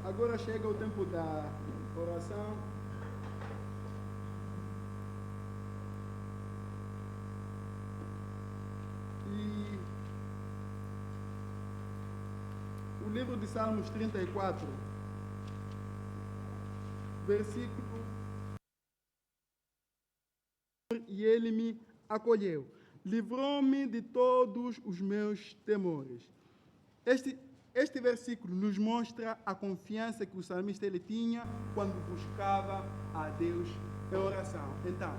Agora chega o tempo da oração. E o livro de Salmos 34, versículo: E ele me acolheu, livrou-me de todos os meus temores. Este versículo nos mostra a confiança que o salmista ele tinha quando buscava a Deus em oração. Então,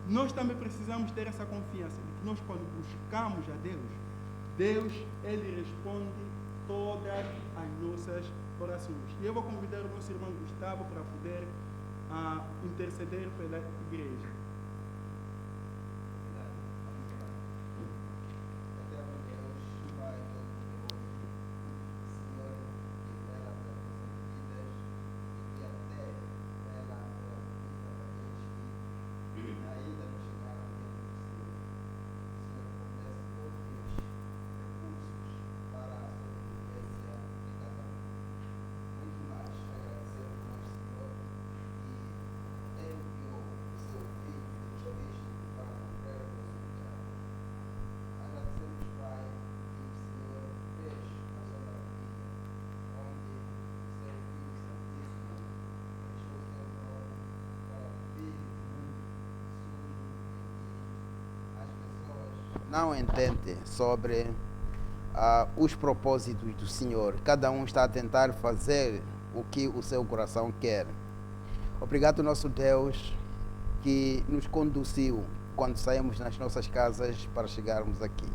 nós também precisamos ter essa confiança de que nós, quando buscamos a Deus, Deus ele responde todas as nossas orações. E eu vou convidar o nosso irmão Gustavo para poder interceder pela igreja. Não entende sobre os propósitos do Senhor. Cada um está a tentar fazer o que o seu coração quer. Obrigado, nosso Deus, que nos conduziu quando saímos nas nossas casas para chegarmos aqui.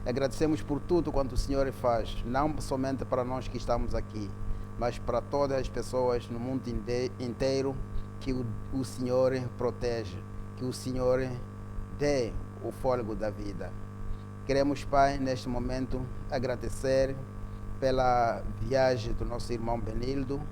Agradecemos por tudo quanto o Senhor faz, não somente para nós que estamos aqui, mas para todas as pessoas no mundo inteiro que o Senhor proteja, que o Senhor dê o fôlego da vida. Queremos, Pai, neste momento agradecer pela viagem do nosso irmão Benildo,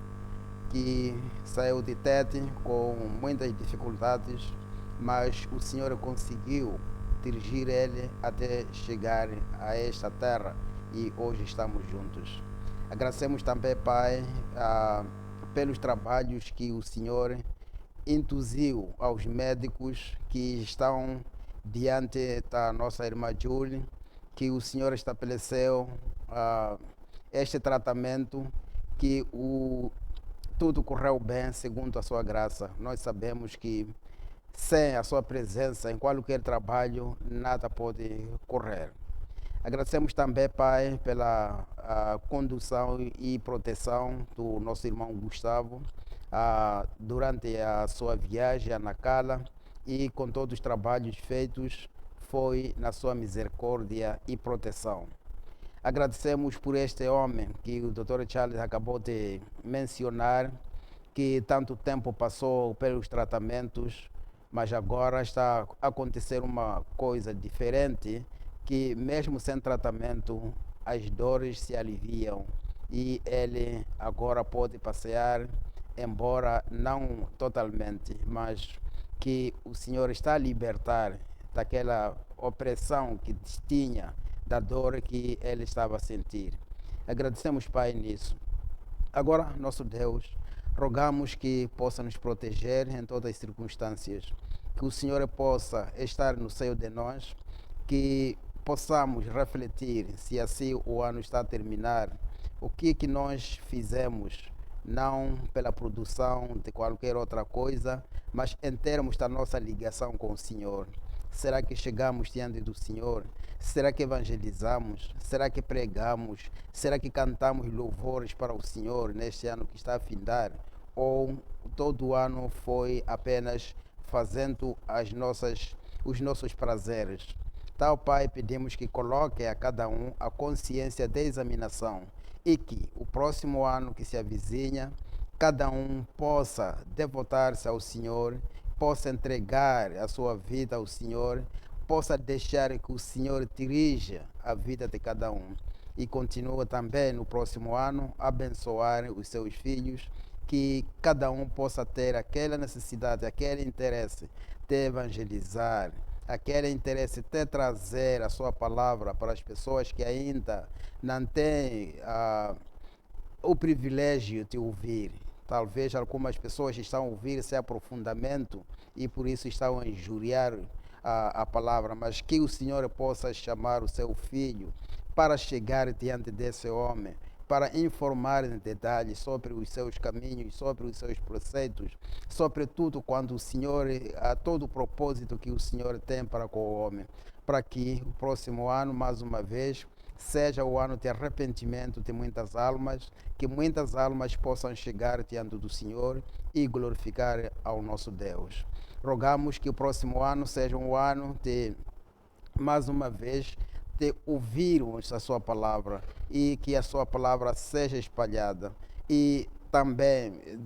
que saiu de Tete com muitas dificuldades, mas o Senhor conseguiu dirigir ele até chegar a esta terra e hoje estamos juntos. Agradecemos também, Pai, pelos trabalhos que o Senhor induziu aos médicos que estão diante da nossa irmã Julie, que o Senhor estabeleceu este tratamento, que tudo correu bem segundo a sua graça. Nós sabemos que sem a sua presença em qualquer trabalho, nada pode correr. Agradecemos também, Pai, pela condução e proteção do nosso irmão Gustavo durante a sua viagem a Nacala, e com todos os trabalhos feitos, foi na sua misericórdia e proteção. Agradecemos por este homem que o Dr. Charles acabou de mencionar, que tanto tempo passou pelos tratamentos, mas agora está a acontecer uma coisa diferente, que mesmo sem tratamento as dores se aliviam e ele agora pode passear, embora não totalmente, mas que o Senhor está a libertar daquela opressão que tinha, da dor que ele estava a sentir. Agradecemos, Pai, nisso. Agora, nosso Deus, rogamos que possa nos proteger em todas as circunstâncias, que o Senhor possa estar no seio de nós, que possamos refletir, se assim o ano está a terminar, o que nós fizemos, não pela produção de qualquer outra coisa, mas em termos da nossa ligação com o Senhor. Será que chegamos diante do Senhor? Será que evangelizamos? Será que pregamos? Será que cantamos louvores para o Senhor neste ano que está a findar? Ou todo o ano foi apenas fazendo os nossos prazeres? Tal, Pai, pedimos que coloque a cada um a consciência de examinação e que o próximo ano que se avizinha, cada um possa devotar-se ao Senhor, possa entregar a sua vida ao Senhor, possa deixar que o Senhor dirija a vida de cada um e continue também no próximo ano a abençoar os seus filhos, que cada um possa ter aquela necessidade, aquele interesse de evangelizar, aquele interesse de trazer a sua palavra para as pessoas que ainda não têm o privilégio de ouvir. Talvez algumas pessoas estão a ouvir sem aprofundamento e por isso estão a injuriar a palavra, mas que o Senhor possa chamar o seu filho para chegar diante desse homem, para informar em detalhes sobre os seus caminhos, sobre os seus preceitos, sobre tudo quanto o Senhor, a todo o propósito que o Senhor tem para com o homem, para que o próximo ano, mais uma vez, seja o ano de arrependimento de muitas almas, que muitas almas possam chegar diante do Senhor e glorificar ao nosso Deus. Rogamos que o próximo ano seja um ano de, mais uma vez, de ouvirmos a sua palavra e que a sua palavra seja espalhada. E também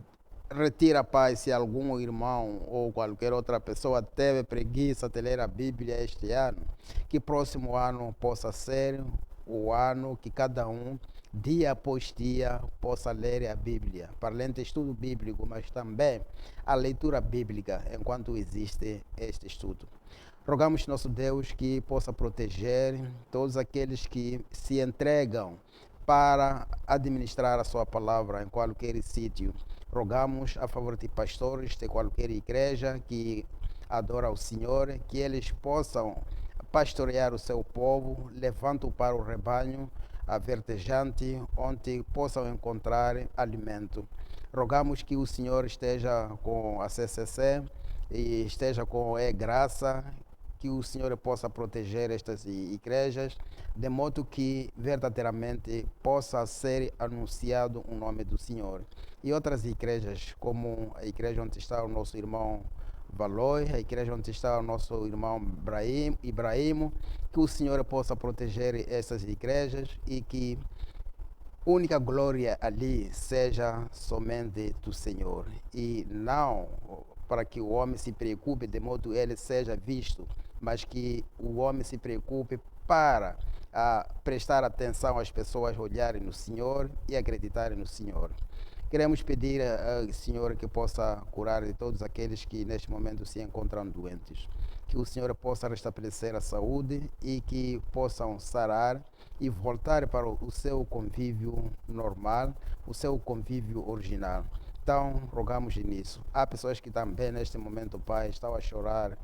retira, Pai, se algum irmão ou qualquer outra pessoa teve preguiça de ler a Bíblia este ano, que próximo ano possa ser o ano que cada um, dia após dia, possa ler a Bíblia, para além do estudo bíblico, mas também a leitura bíblica enquanto existe este estudo. Rogamos, nosso Deus, que possa proteger todos aqueles que se entregam para administrar a sua palavra em qualquer sítio. Rogamos a favor de pastores de qualquer igreja que adora o Senhor, que eles possam pastorear o seu povo, levando para o rebanho a verdejante, onde possam encontrar alimento. Rogamos que o Senhor esteja com a CCC e esteja com a graça, que o Senhor possa proteger estas igrejas, de modo que verdadeiramente possa ser anunciado o nome do Senhor. E outras igrejas, como a igreja onde está o nosso irmão Valoi, a igreja onde está o nosso irmão Ibrahim, que o Senhor possa proteger essas igrejas e que única glória ali seja somente do Senhor, e não para que o homem se preocupe de modo ele seja visto, mas que o homem se preocupe para prestar atenção às pessoas olharem no Senhor e acreditarem no Senhor. Queremos pedir ao Senhor que possa curar de todos aqueles que neste momento se encontram doentes. Que o Senhor possa restabelecer a saúde e que possam sarar e voltar para o seu convívio normal, o seu convívio original. Então, rogamos nisso. Há pessoas que também, neste momento, Pai, estão a chorar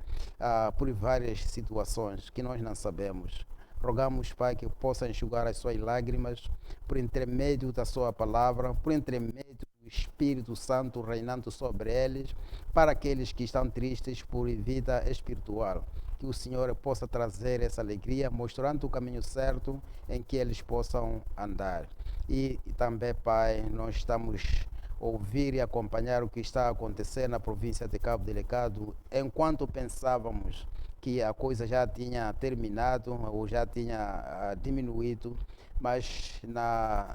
por várias situações que nós não sabemos. Rogamos, Pai, que possa enxugar as suas lágrimas por intermédio da sua palavra, por intermédio do Espírito Santo reinando sobre eles, para aqueles que estão tristes por vida espiritual. Que o Senhor possa trazer essa alegria, mostrando o caminho certo em que eles possam andar. E também, Pai, nós estamos a ouvir e acompanhar o que está acontecendo na província de Cabo Delgado, enquanto pensávamos que a coisa já tinha terminado ou já tinha diminuído, mas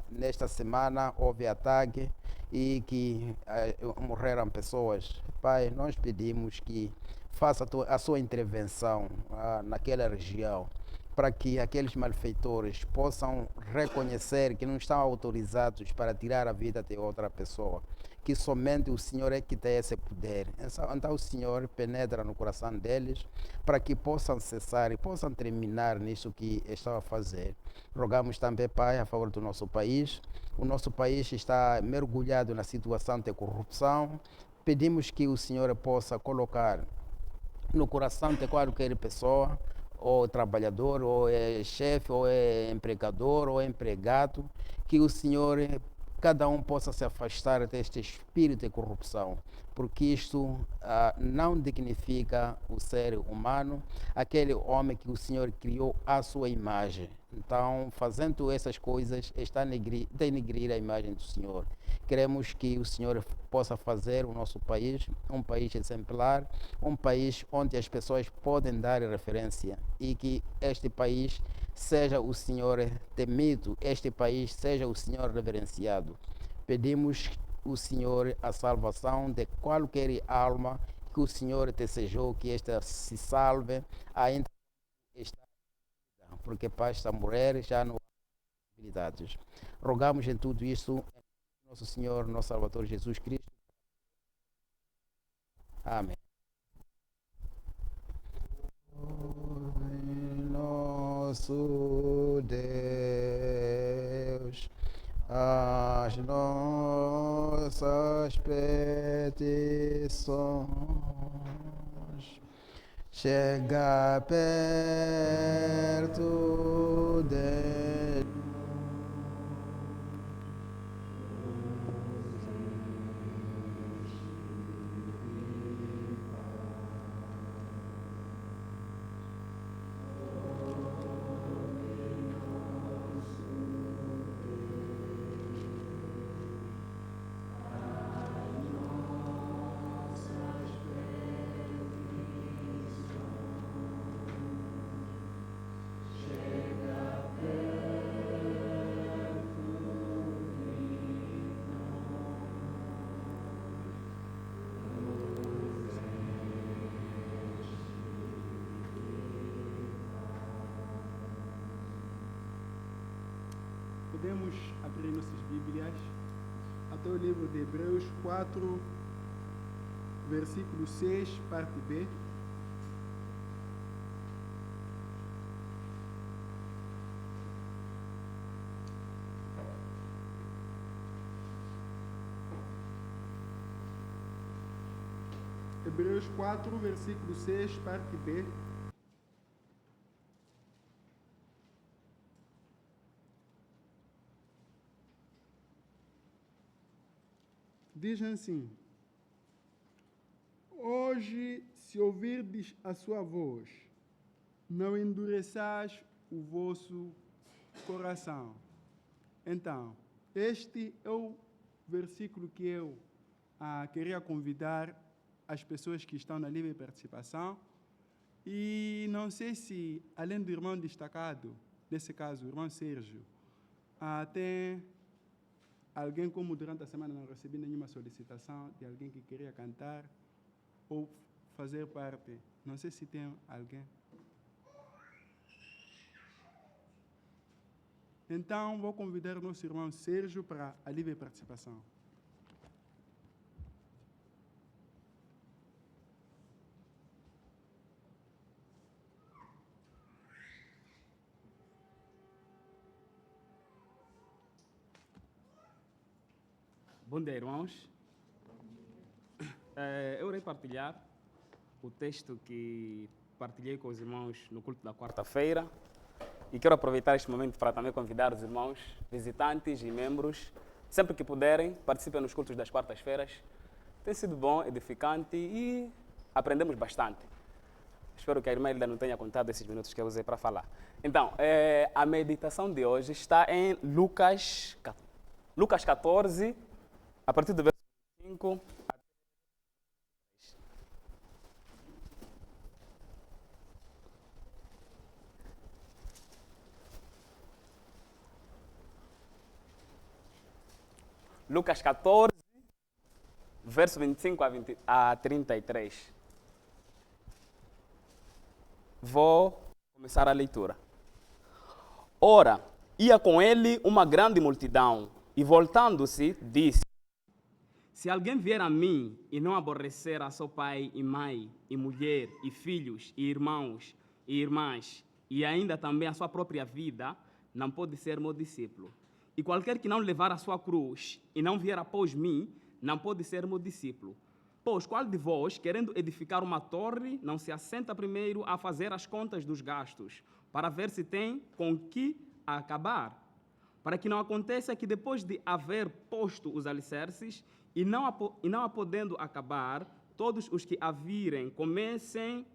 nesta semana houve ataque e que morreram pessoas. Pai, nós pedimos que faça a sua intervenção naquela região, para que aqueles malfeitores possam reconhecer que não estão autorizados para tirar a vida de outra pessoa, que somente o Senhor é que tem esse poder. Então o Senhor penetra no coração deles para que possam cessar e possam terminar nisso que estão a fazer. Rogamos também, Pai, a favor do nosso país. O nosso país está mergulhado na situação de corrupção. Pedimos que o Senhor possa colocar no coração de qualquer pessoa, ou trabalhador, ou é chefe, ou é empregador, ou é empregado, que o Senhor, cada um possa se afastar deste espírito de corrupção, porque isto não dignifica o ser humano, aquele homem que o Senhor criou à sua imagem. Então, fazendo essas coisas, está a denegrir a imagem do Senhor. Queremos que o Senhor possa fazer o nosso país um país exemplar, um país onde as pessoas podem dar referência e que este país seja o Senhor temido, este país seja o Senhor reverenciado. Pedimos o Senhor a salvação de qualquer alma, que o Senhor desejou que esta se salve, ainda está, porque para esta morrer já não há possibilidades. Rogamos em tudo isso em nosso Senhor, nosso Salvador Jesus Cristo. Amém. Nosso Deus, as nossas petições chega perto de Podemos abrir nossas Bíblias até o livro de Hebreus 4, versículo 6, parte B. Hebreus 4, versículo 6, parte B. Diz assim: hoje, se ouvirdes a sua voz, não endureçais o vosso coração. Então, este é o versículo que eu queria convidar as pessoas que estão na livre participação. E não sei se, além do irmão destacado, nesse caso, o irmão Sérgio, tem alguém, como durante a semana não recebi nenhuma solicitação de alguém que queria cantar ou fazer parte. Não sei se tem alguém. Então, vou convidar o nosso irmão Sérgio para a livre participação. Bom dia, irmãos. Eu irei partilhar o texto que partilhei com os irmãos no culto da quarta-feira e quero aproveitar este momento para também convidar os irmãos visitantes e membros, sempre que puderem, participem nos cultos das quartas-feiras. Tem sido bom, edificante e aprendemos bastante. Espero que a irmã Hilda não tenha contado esses minutos que eu usei para falar. Então, a meditação de hoje está em Lucas 14, a partir do verso 5 até 6. Lucas 14, verso 25 a 33. Vou começar a leitura. Ora, ia com ele uma grande multidão e, voltando-se, disse: se alguém vier a mim e não aborrecer a seu pai e mãe, e mulher, e filhos, e irmãos, e irmãs, e ainda também a sua própria vida, não pode ser meu discípulo. E qualquer que não levar a sua cruz e não vier após mim, não pode ser meu discípulo. Pois qual de vós, querendo edificar uma torre, não se assenta primeiro a fazer as contas dos gastos, para ver se tem com que acabar? Para que não aconteça que depois de haver posto os alicerces, e não a podendo acabar, todos os que a virem comecem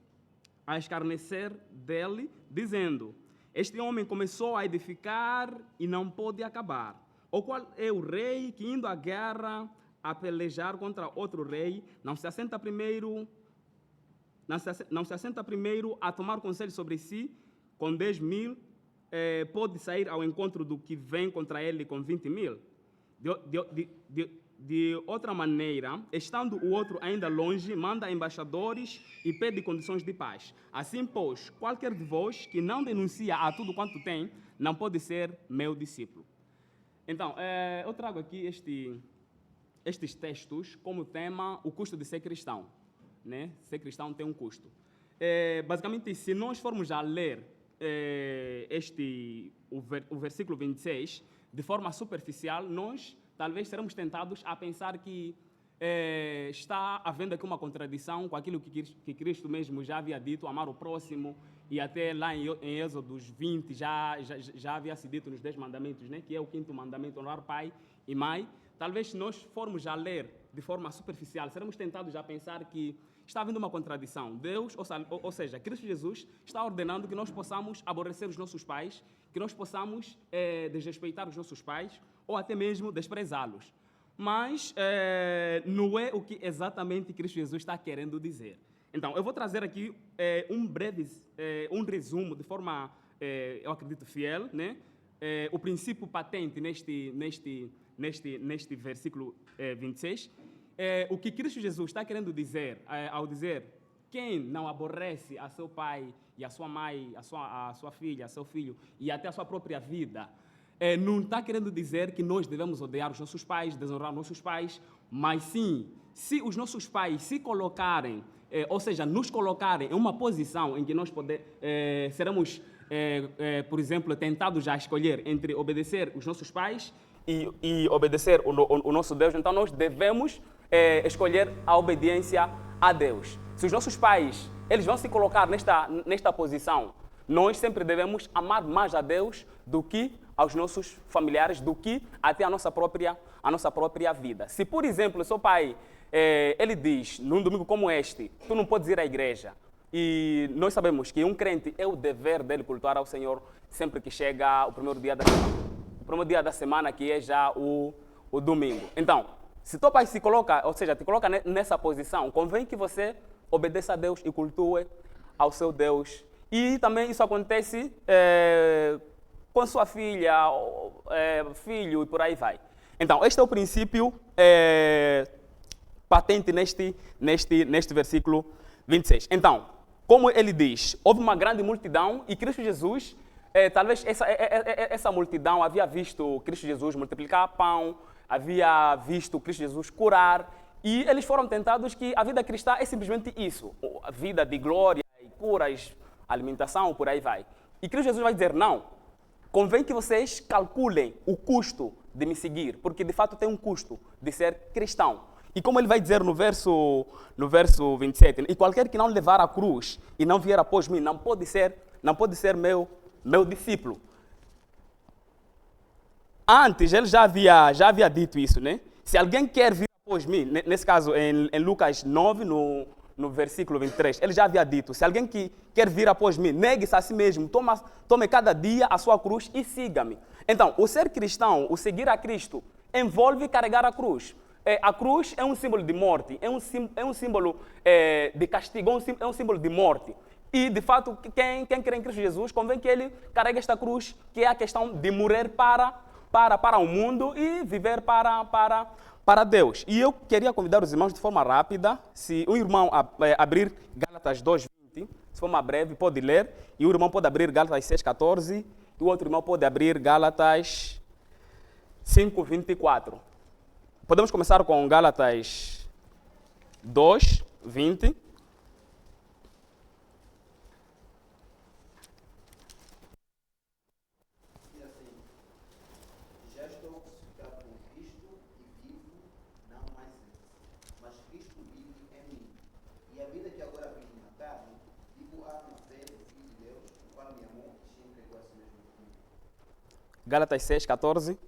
a escarnecer dele, dizendo: este homem começou a edificar e não pôde acabar. Ou qual é o rei que, indo à guerra a pelejar contra outro rei, não se assenta primeiro a tomar conselho sobre si, com 10.000, pode sair ao encontro do que vem contra ele com 20.000? De outra maneira, estando o outro ainda longe, manda embaixadores e pede condições de paz. Assim, pois, qualquer de vós que não denuncia a tudo quanto tem, não pode ser meu discípulo. Então, eu trago aqui estes textos como tema o custo de ser cristão. Né? Ser cristão tem um custo. Basicamente, se nós formos a ler o versículo 26, de forma superficial, nós talvez seremos tentados a pensar que está havendo aqui uma contradição com aquilo que Cristo mesmo já havia dito, amar o próximo, e até lá em Êxodos 20 já havia se dito nos 10 mandamentos, né, que é o 5º mandamento, honrar pai e mãe. Talvez se nós formos a ler de forma superficial, seremos tentados a pensar que está havendo uma contradição. Deus, ou seja, Cristo Jesus está ordenando que nós possamos aborrecer os nossos pais, que nós possamos desrespeitar os nossos pais, ou até mesmo desprezá-los. Mas não é o que exatamente Cristo Jesus está querendo dizer. Então, eu vou trazer aqui um resumo de forma, eu acredito, fiel, né? O princípio patente neste versículo 26. O que Cristo Jesus está querendo dizer ao dizer: quem não aborrece a seu pai e a sua mãe, a sua filha, a seu filho e até a sua própria vida, não está querendo dizer que nós devemos odiar os nossos pais, desonrar os nossos pais, mas sim, se os nossos pais se colocarem, ou seja, nos colocarem em uma posição em que nós seremos, por exemplo, tentados a escolher entre obedecer os nossos pais e obedecer o nosso Deus, então nós devemos escolher a obediência a Deus. Se os nossos pais eles vão se colocar nesta posição, nós sempre devemos amar mais a Deus do que aos nossos familiares, do que até a nossa própria vida. Se, por exemplo, seu pai, ele diz, num domingo como este, tu não podes ir à igreja, e nós sabemos que um crente é o dever dele cultuar ao Senhor sempre que chega o primeiro dia da semana, que é já o domingo. Então, se teu pai se coloca, ou seja, te coloca nessa posição, convém que você obedeça a Deus e cultue ao seu Deus. E também isso acontece com sua filha, filho e por aí vai. Então, este é o princípio patente neste versículo 26. Então, como ele diz, houve uma grande multidão e Cristo Jesus, talvez essa multidão havia visto Cristo Jesus multiplicar pão, havia visto Cristo Jesus curar, e eles foram tentados que a vida cristã é simplesmente isso, a vida de glória e curas, alimentação, por aí vai. E Cristo Jesus vai dizer, não, convém que vocês calculem o custo de me seguir, porque de fato tem um custo de ser cristão. E como ele vai dizer no verso 27, e qualquer que não levar a cruz e não vier após mim, não pode ser meu discípulo. Antes, ele já havia dito isso, né? Se alguém quer vir após mim, nesse caso em Lucas 9, no versículo 23, ele já havia dito, se alguém que quer vir após mim, negue-se a si mesmo, tome cada dia a sua cruz e siga-me. Então, o ser cristão, o seguir a Cristo, envolve carregar a cruz. A cruz é um símbolo de morte, é um símbolo de castigo, é um símbolo de morte. E, de fato, quem crê em Cristo Jesus, convém que ele carregue esta cruz, que é a questão de morrer para o mundo e viver para Deus. E eu queria convidar os irmãos de forma rápida, se o irmão abrir Gálatas 2:20, de forma breve, pode ler, e o irmão pode abrir Gálatas 6:14, e o outro irmão pode abrir Gálatas 5:24. Podemos começar com Gálatas 2:20. Gálatas 6:14.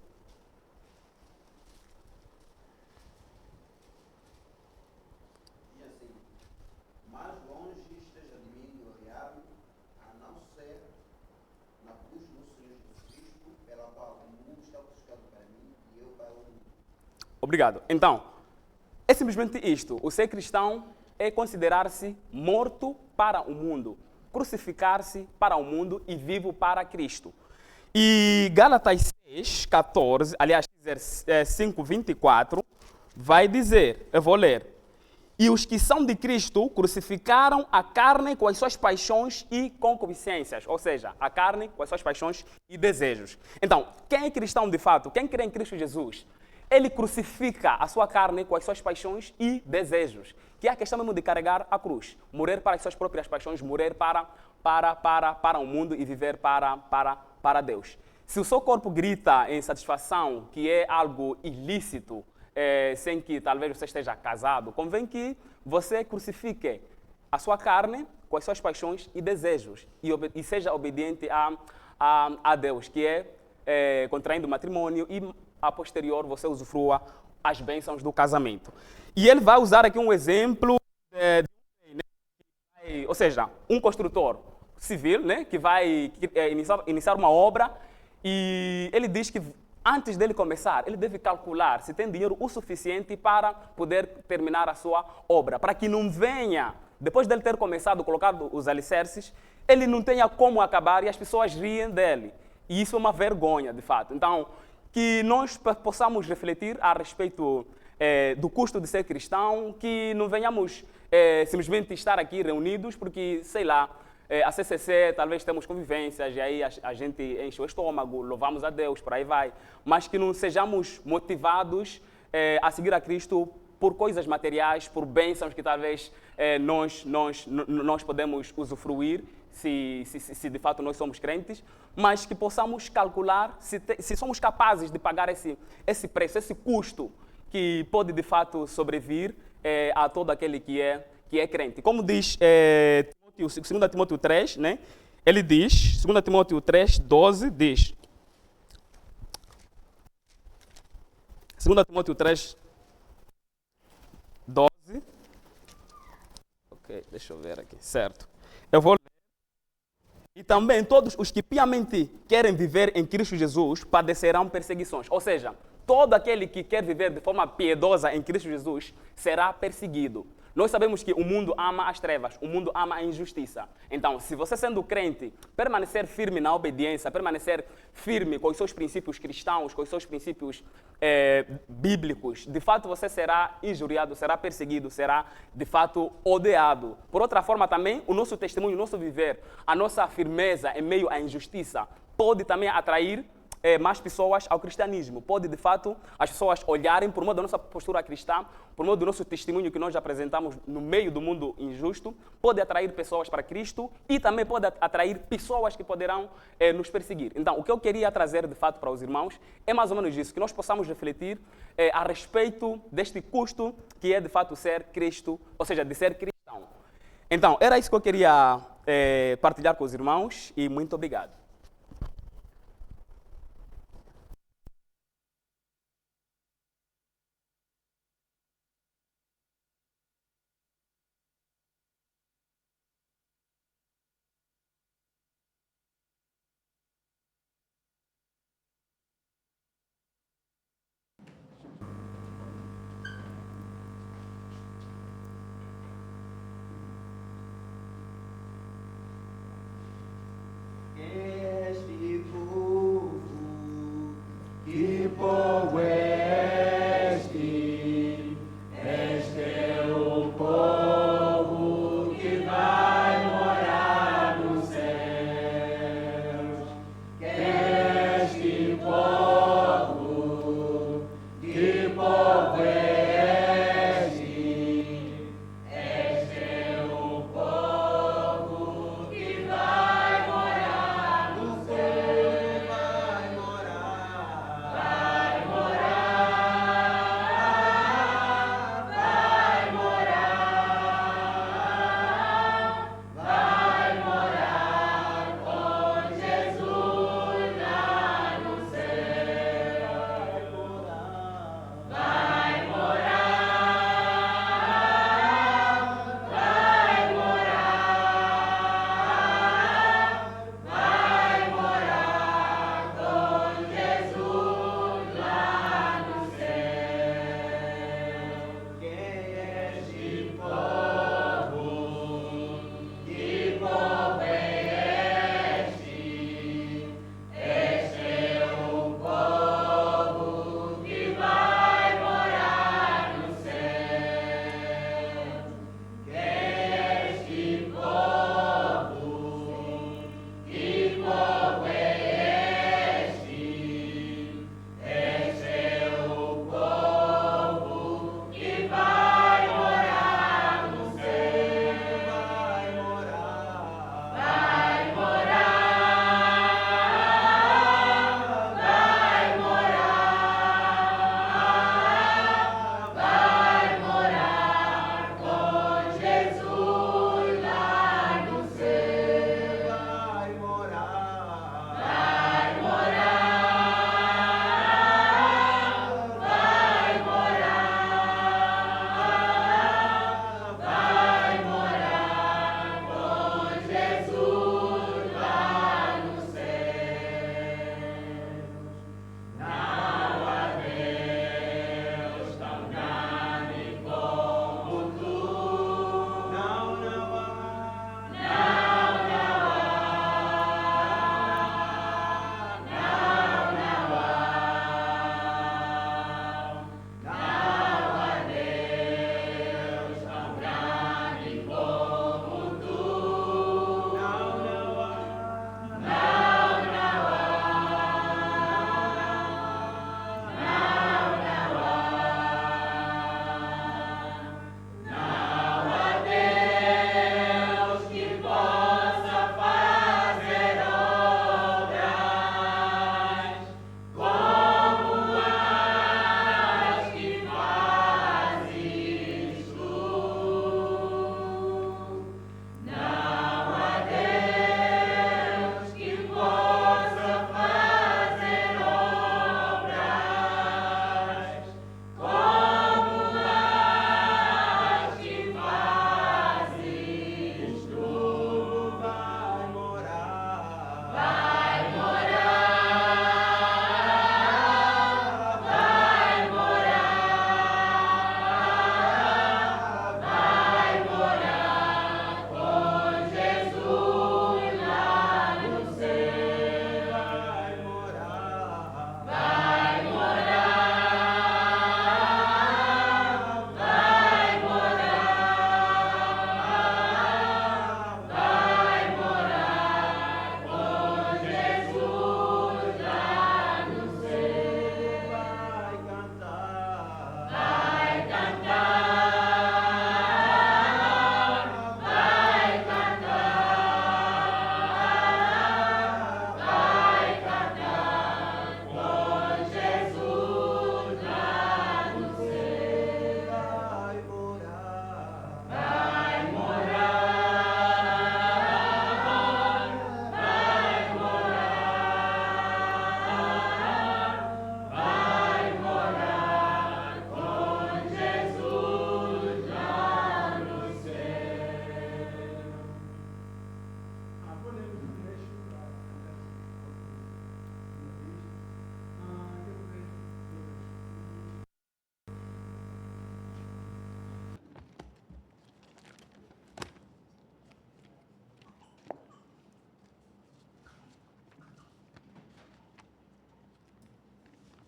Obrigado. Então, é simplesmente isto. O ser cristão é considerar-se morto para o mundo, crucificar-se para o mundo e vivo para Cristo. E Gálatas 6:14, aliás, 5:24, vai dizer, eu vou ler, e os que são de Cristo crucificaram a carne com as suas paixões e concupiscências, ou seja, a carne com as suas paixões e desejos. Então, quem é cristão de fato, quem crê em Cristo Jesus, ele crucifica a sua carne com as suas paixões e desejos, que é a questão mesmo de carregar a cruz, morrer para as suas próprias paixões, morrer para o mundo e viver para Deus. Se o seu corpo grita em satisfação, que é algo ilícito, sem que talvez você esteja casado, convém que você crucifique a sua carne com as suas paixões e desejos e seja obediente a Deus, que é contraindo matrimônio e a posterior você usufrua as bênçãos do casamento. E ele vai usar aqui um exemplo, ou seja, um construtor civil, né, que vai iniciar uma obra, e ele diz que antes dele começar, ele deve calcular se tem dinheiro o suficiente para poder terminar a sua obra, para que não venha, depois dele ter começado a colocar os alicerces, ele não tenha como acabar e as pessoas riem dele. E isso é uma vergonha, de fato. Então, que nós possamos refletir a respeito do custo de ser cristão, que não venhamos simplesmente estar aqui reunidos porque, sei lá, a CCC talvez temos convivências e aí a gente enche o estômago, louvamos a Deus, por aí vai, mas que não sejamos motivados a seguir a Cristo por coisas materiais, por bênçãos que talvez nós podemos usufruir, se de fato nós somos crentes, mas que possamos calcular se somos capazes de pagar esse preço, esse custo que pode de fato sobrevir a todo aquele que é crente. Como diz 2 Timóteo 3, né? Ele diz, 2 Timóteo 3:12 diz, 2 Timóteo 3:12, ok, deixa eu ver aqui, certo. Eu vou ler. E também todos os que piamente querem viver em Cristo Jesus padecerão perseguições. Ou seja, todo aquele que quer viver de forma piedosa em Cristo Jesus será perseguido. Nós sabemos que o mundo ama as trevas, o mundo ama a injustiça. Então, se você sendo crente, permanecer firme na obediência, permanecer firme com os seus princípios cristãos, com os seus princípios bíblicos, de fato você será injuriado, será perseguido, será de fato odiado. Por outra forma também, o nosso testemunho, o nosso viver, a nossa firmeza em meio à injustiça, pode também atrair mais pessoas ao cristianismo. Pode, de fato, as pessoas olharem por meio da nossa postura cristã, por meio do nosso testemunho que nós apresentamos no meio do mundo injusto, pode atrair pessoas para Cristo e também pode atrair pessoas que poderão nos perseguir. Então, o que eu queria trazer, de fato, para os irmãos é mais ou menos isso, que nós possamos refletir a respeito deste custo que é, de fato, ser Cristo, ou seja, de ser cristão. Então, era isso que eu queria partilhar com os irmãos e muito obrigado.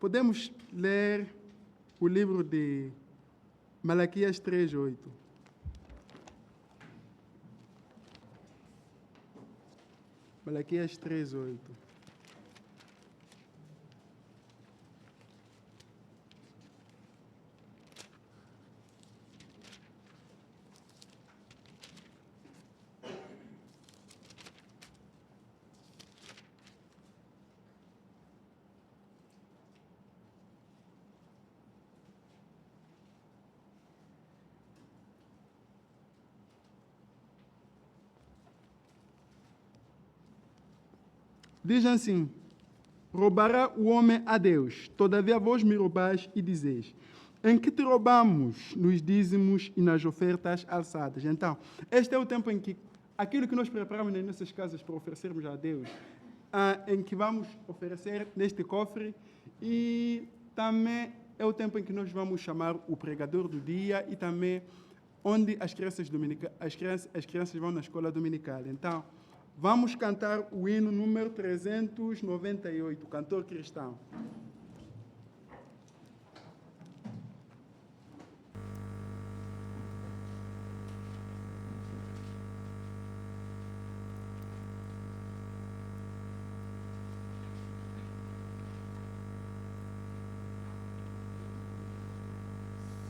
Podemos ler o livro de Malaquias 3:8. Malaquias 3:8. Diz assim: roubará o homem a Deus, todavia vós me roubais e dizeis: em que te roubamos nos dízimos e nas ofertas alçadas. Então, este é o tempo em que aquilo que nós preparamos nas nossas casas para oferecermos a Deus, em que vamos oferecer neste cofre, e também é o tempo em que nós vamos chamar o pregador do dia e também onde as crianças vão na escola dominical. Então, vamos cantar o hino número 398, Cantor Cristão.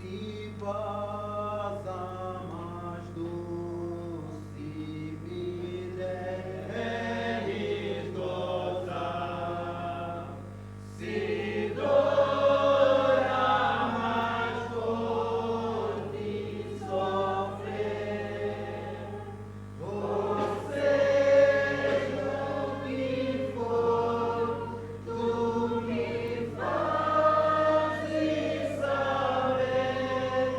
Se passa mais doce me deres gozar, se dor mais dor de sofrer, ou seja o que for, tu me fazes saber.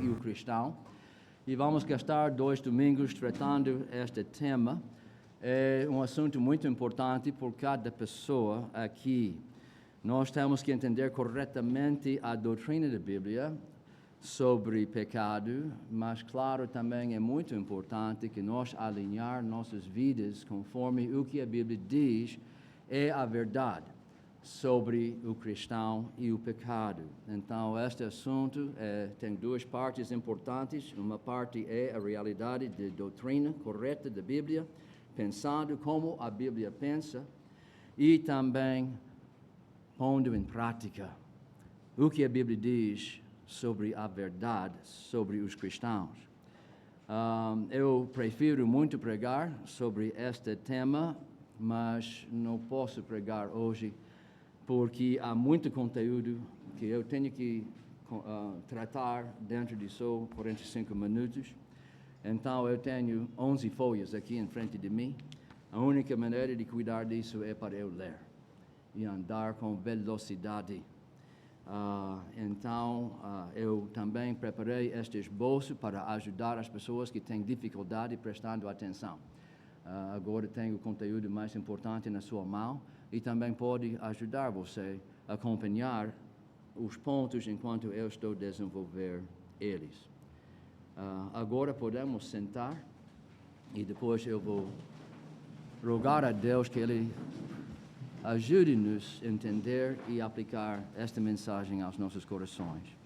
e o cristão. E vamos gastar 2 domingos tratando este tema. É um assunto muito importante por cada pessoa aqui. Nós temos que entender corretamente a doutrina da Bíblia sobre pecado, mas, claro, também é muito importante que nós alinhar nossas vidas conforme o que a Bíblia diz é a verdade sobre o cristão e o pecado. Então, este assunto tem 2 partes importantes. Uma parte é a realidade da doutrina correta da Bíblia, pensando como a Bíblia pensa, e também pondo em prática o que a Bíblia diz sobre a verdade sobre os cristãos. Eu prefiro muito pregar sobre este tema, mas não posso pregar hoje porque há muito conteúdo que eu tenho que tratar dentro de só 45 minutos. Então eu tenho 11 folhas aqui em frente de mim. A única maneira de cuidar disso é para eu ler e andar com velocidade. Então, eu também preparei este esboço para ajudar as pessoas que têm dificuldade prestando atenção. Agora tenho o conteúdo mais importante na sua mão e também pode ajudar você a acompanhar os pontos enquanto eu estou a desenvolver eles. Agora podemos sentar e depois eu vou rogar a Deus que Ele ajude-nos a entender e aplicar esta mensagem aos nossos corações.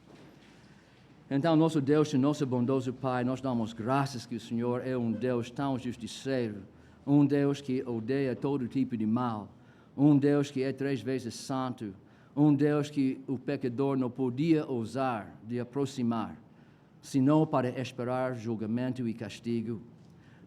Então, nosso Deus e nosso bondoso Pai, nós damos graças que o Senhor é um Deus tão justiceiro, um Deus que odeia todo tipo de mal, um Deus que é 3 vezes santo, um Deus que o pecador não podia ousar de aproximar, senão para esperar julgamento e castigo.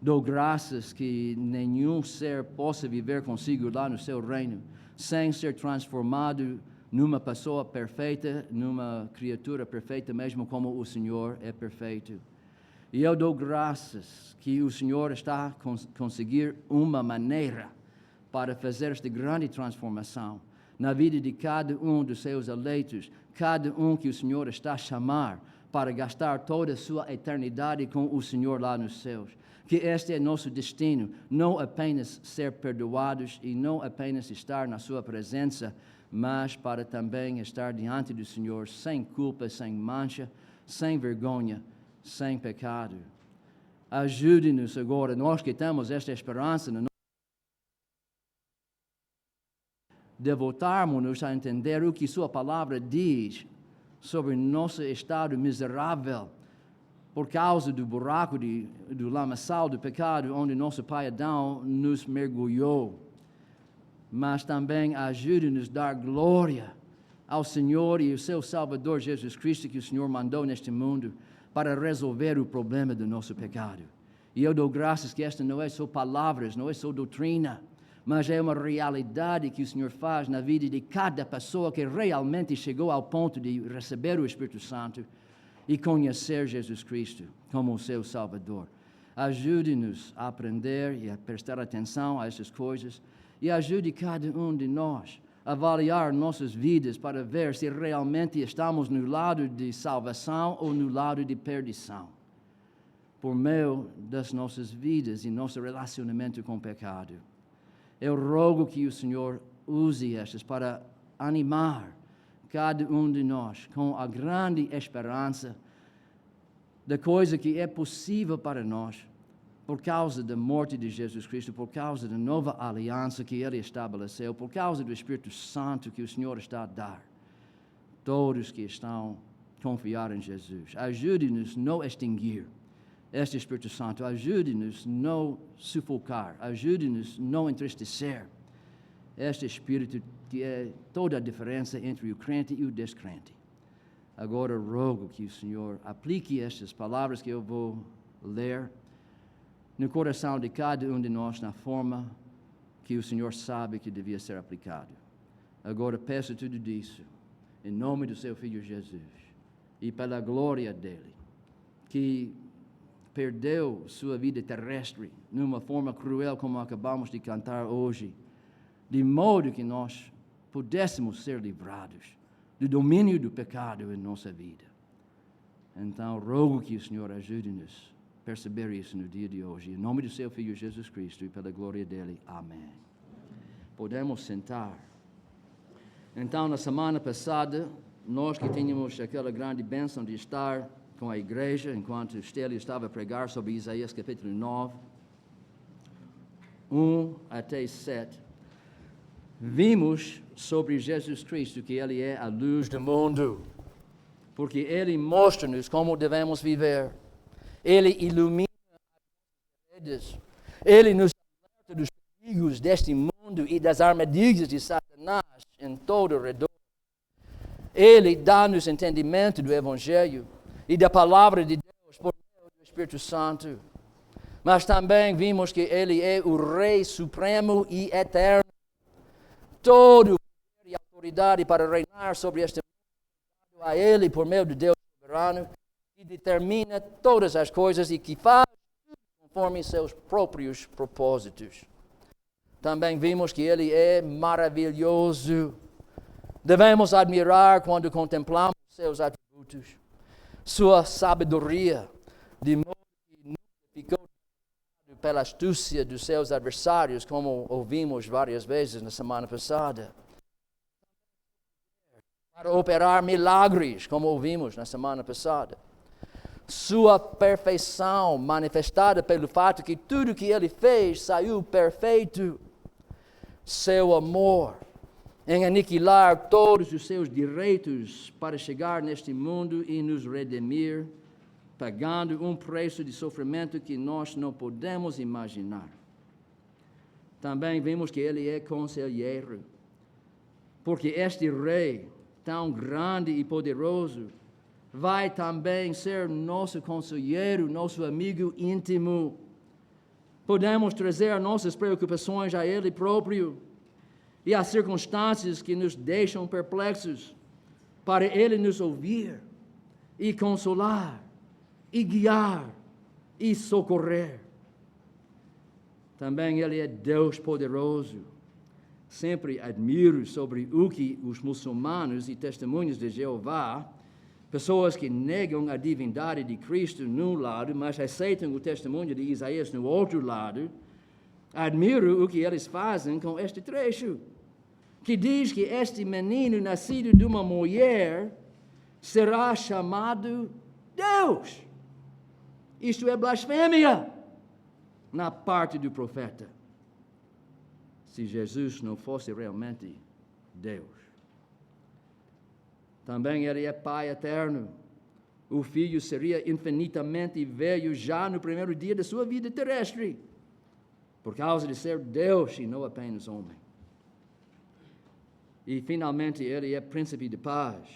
Dou graças que nenhum ser possa viver consigo lá no seu reino sem ser transformado numa pessoa perfeita, numa criatura perfeita, mesmo como o Senhor é perfeito. E eu dou graças que o Senhor está a conseguir uma maneira para fazer esta grande transformação na vida de cada um dos seus eleitos, cada um que o Senhor está a chamar para gastar toda a sua eternidade com o Senhor lá nos céus. Que este é nosso destino, não apenas ser perdoados e não apenas estar na sua presença, mas para também estar diante do Senhor sem culpa, sem mancha, sem vergonha, sem pecado. Ajude-nos agora, nós que temos esta esperança, de voltarmos a entender o que sua palavra diz sobre nosso estado miserável, por causa do buraco do lamaçal do pecado, onde nosso pai Adão nos mergulhou. Mas também ajude-nos a dar glória ao Senhor e ao seu Salvador Jesus Cristo, que o Senhor mandou neste mundo para resolver o problema do nosso pecado. E eu dou graças que esta não é só palavras, não é só doutrina, mas é uma realidade que o Senhor faz na vida de cada pessoa que realmente chegou ao ponto de receber o Espírito Santo e conhecer Jesus Cristo como o seu Salvador. Ajude-nos a aprender e a prestar atenção a essas coisas e ajude cada um de nós a avaliar nossas vidas para ver se realmente estamos no lado de salvação ou no lado de perdição, por meio das nossas vidas e nosso relacionamento com o pecado. Eu rogo que o Senhor use estas para animar cada um de nós com a grande esperança da coisa que é possível para nós por causa da morte de Jesus Cristo, por causa da nova aliança que Ele estabeleceu, por causa do Espírito Santo que o Senhor está a dar. Todos que estão a confiar em Jesus. Ajude-nos a não extinguir este Espírito Santo. Ajude-nos a não sufocar. Ajude-nos a não entristecer este Espírito que é toda a diferença entre o crente e o descrente. Agora rogo que o Senhor aplique estas palavras que eu vou ler no coração de cada um de nós na forma que o Senhor sabe que devia ser aplicado. Agora peço tudo isso em nome do seu Filho Jesus e pela glória dele, que perdeu sua vida terrestre numa forma cruel como acabamos de cantar hoje, de modo que nós pudéssemos ser livrados do domínio do pecado em nossa vida. Então, rogo que o Senhor ajude-nos a perceber isso no dia de hoje. Em nome do seu Filho Jesus Cristo e pela glória dele. Amém. Podemos sentar. Então, na semana passada, nós que tínhamos aquela grande bênção de estar com a igreja, enquanto Estélio estava a pregar sobre Isaías capítulo 9, 1 até 7, vimos sobre Jesus Cristo que Ele é a luz do mundo, porque Ele mostra-nos como devemos viver. Ele ilumina as redes. Ele nos alerta dos perigos deste mundo e das armadilhas de Satanás em todo o redor. Ele dá-nos entendimento do Evangelho e da Palavra de Deus por meio do Espírito Santo. Mas também vimos que Ele é o Rei Supremo e Eterno. Todo o poder e autoridade para reinar sobre este mundo a Ele por meio de Deus soberano, que determina todas as coisas e que faz conforme seus próprios propósitos. Também vimos que Ele é maravilhoso. Devemos admirar quando contemplamos seus atributos, sua sabedoria, de modo que nunca ficou pela astúcia dos seus adversários, como ouvimos várias vezes na semana passada. Para operar milagres, como ouvimos na semana passada. Sua perfeição manifestada pelo fato que tudo que Ele fez saiu perfeito. Seu amor em aniquilar todos os seus direitos para chegar neste mundo e nos redimir, pagando um preço de sofrimento que nós não podemos imaginar. Também vimos que Ele é conselheiro, porque este Rei, tão grande e poderoso, vai também ser nosso conselheiro, nosso amigo íntimo. Podemos trazer nossas preocupações a Ele próprio e as circunstâncias que nos deixam perplexos, para Ele nos ouvir e consolar, e guiar, e socorrer. Também Ele é Deus poderoso. Sempre admiro sobre o que os muçulmanos e testemunhas de Jeová, pessoas que negam a divindade de Cristo num lado, mas aceitam o testemunho de Isaías no outro lado, admiro o que eles fazem com este trecho, que diz que este menino nascido de uma mulher será chamado Deus. Isto é blasfêmia na parte do profeta. Se Jesus não fosse realmente Deus. Também Ele é Pai eterno. O Filho seria infinitamente velho já no primeiro dia da sua vida terrestre, por causa de ser Deus e não apenas homem. E finalmente Ele é Príncipe de paz,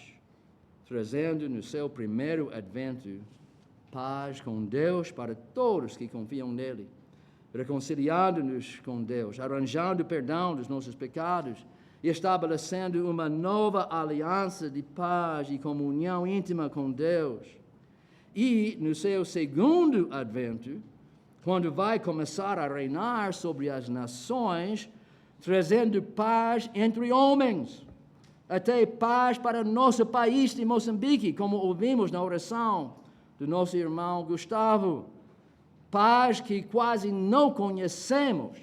trazendo no seu primeiro advento paz com Deus para todos que confiam nele, reconciliando-nos com Deus, arranjando perdão dos nossos pecados e estabelecendo uma nova aliança de paz e comunhão íntima com Deus. E no seu segundo advento, quando vai começar a reinar sobre as nações, trazendo paz entre homens, até paz para nosso país de Moçambique, como ouvimos na oração do nosso irmão Gustavo. Paz que quase não conhecemos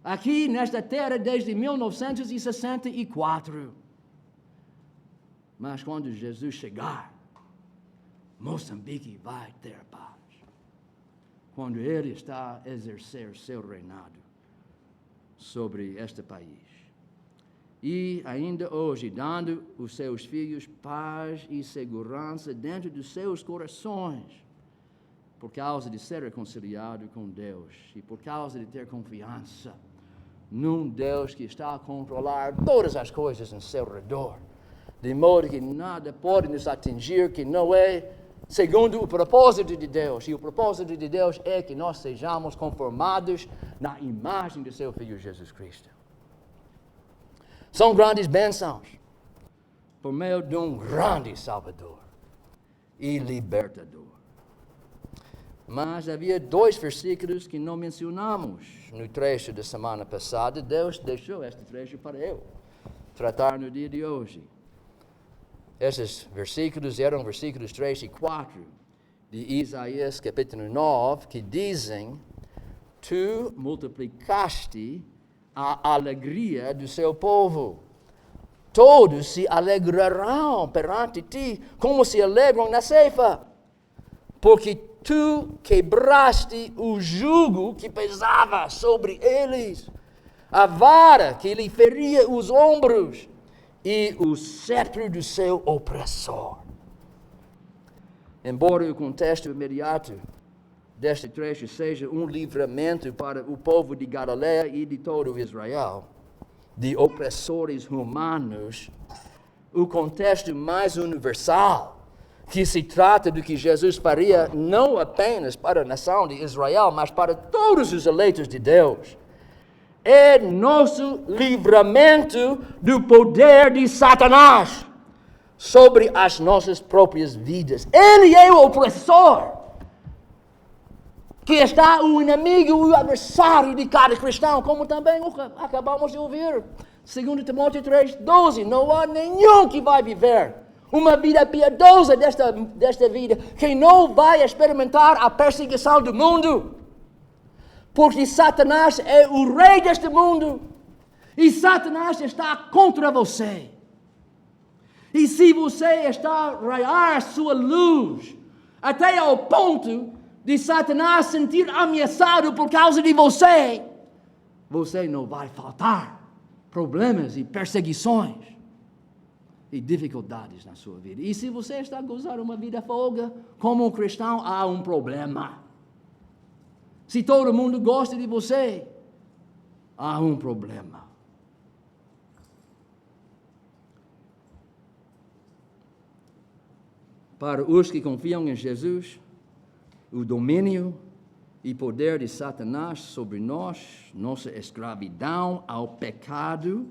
aqui nesta terra desde 1964. Mas quando Jesus chegar, Moçambique vai ter paz. Quando Ele está a exercer seu reinado sobre este país. E ainda hoje, dando os seus filhos paz e segurança dentro dos seus corações, por causa de ser reconciliado com Deus e por causa de ter confiança num Deus que está a controlar todas as coisas em seu redor, de modo que nada pode nos atingir que não é segundo o propósito de Deus. E o propósito de Deus é que nós sejamos conformados na imagem do seu Filho Jesus Cristo. São grandes bênçãos por meio de um grande Salvador e libertador. Mas havia 2 versículos que não mencionamos no trecho da semana passada. Deus deixou este trecho para eu tratar no dia de hoje. Esses versículos eram versículos 3 e 4 de Isaías capítulo 9, que dizem: Tu multiplicaste a alegria do seu povo. Todos se alegrarão perante ti, como se alegram na ceifa. Porque tu quebraste o jugo que pesava sobre eles, a vara que lhe feria os ombros e o cetro do seu opressor. Embora o contexto imediato deste trecho seja um livramento para o povo de Galileia e de todo Israel, de opressores humanos, o contexto mais universal, que se trata do que Jesus faria não apenas para a nação de Israel, mas para todos os eleitos de Deus, é nosso livramento do poder de Satanás sobre as nossas próprias vidas. Ele é o opressor, que está o inimigo, o adversário de cada cristão, como também acabamos de ouvir. 2 Timóteo 3,12, não há nenhum que vai viver uma vida piedosa desta vida que não vai experimentar a perseguição do mundo. Porque Satanás é o rei deste mundo. E Satanás está contra você. E se você está a raiar sua luz até ao ponto de Satanás sentir ameaçado por causa de você, você não vai faltar problemas e perseguições e dificuldades na sua vida. E se você está a gozar uma vida folga, como um cristão, há um problema. Se todo mundo gosta de você, há um problema. Para os que confiam em Jesus, o domínio e poder de Satanás sobre nós, nossa escravidão ao pecado,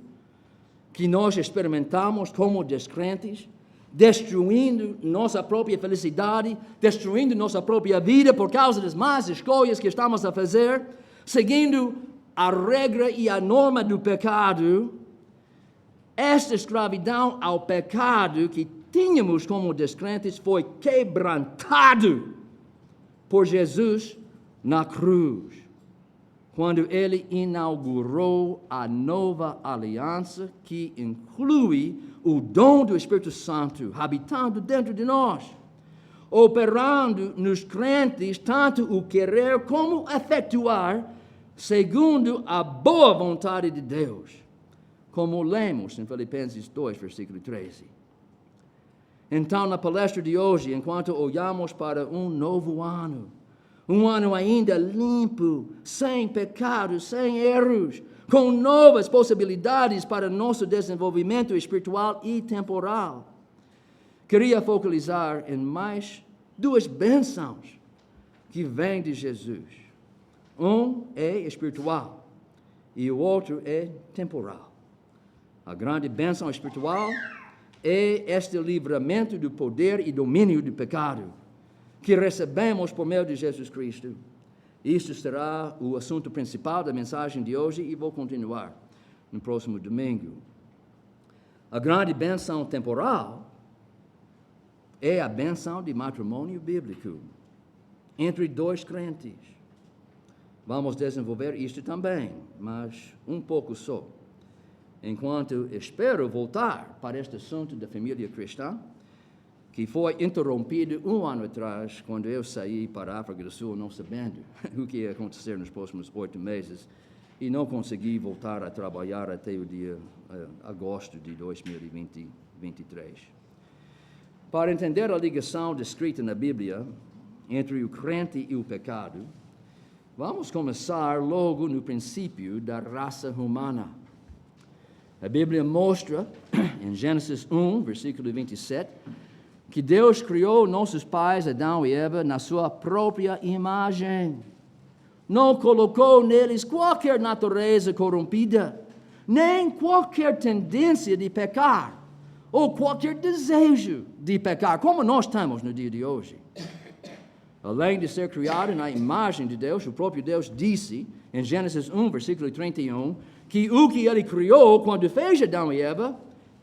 que nós experimentamos como descrentes, destruindo nossa própria felicidade, destruindo nossa própria vida por causa das más escolhas que estamos a fazer, seguindo a regra e a norma do pecado. Esta escravidão ao pecado que tínhamos como descrentes foi quebrantado por Jesus na cruz, quando ele inaugurou a nova aliança que inclui o dom do Espírito Santo habitando dentro de nós, operando nos crentes tanto o querer como o efetuar segundo a boa vontade de Deus, como lemos em Filipenses 2, versículo 13. Então, na palestra de hoje, enquanto olhamos para um novo ano, um ano ainda limpo, sem pecados, sem erros, com novas possibilidades para nosso desenvolvimento espiritual e temporal, queria focalizar em mais duas bênçãos que vêm de Jesus. Um é espiritual e o outro é temporal. A grande bênção espiritual é este livramento do poder e domínio do pecado que recebemos por meio de Jesus Cristo. Isto será o assunto principal da mensagem de hoje e vou continuar no próximo domingo. A grande bênção temporal é a bênção de matrimônio bíblico entre dois crentes. Vamos desenvolver isto também, mas um pouco só. Enquanto espero voltar para este assunto da família cristã, que foi interrompido um ano atrás, quando eu saí para a África do Sul, não sabendo o que ia acontecer nos próximos 8 meses, e não consegui voltar a trabalhar até o dia agosto de 2023. Para entender a ligação descrita na Bíblia entre o crente e o pecado, vamos começar logo no princípio da raça humana. A Bíblia mostra, em Gênesis 1, versículo 27, que Deus criou nossos pais, Adão e Eva, na sua própria imagem. Não colocou neles qualquer natureza corrompida, nem qualquer tendência de pecar, ou qualquer desejo de pecar, como nós temos no dia de hoje. Além de ser criado na imagem de Deus, o próprio Deus disse, em Gênesis 1, versículo 31, que o que ele criou quando fez Adão e Eva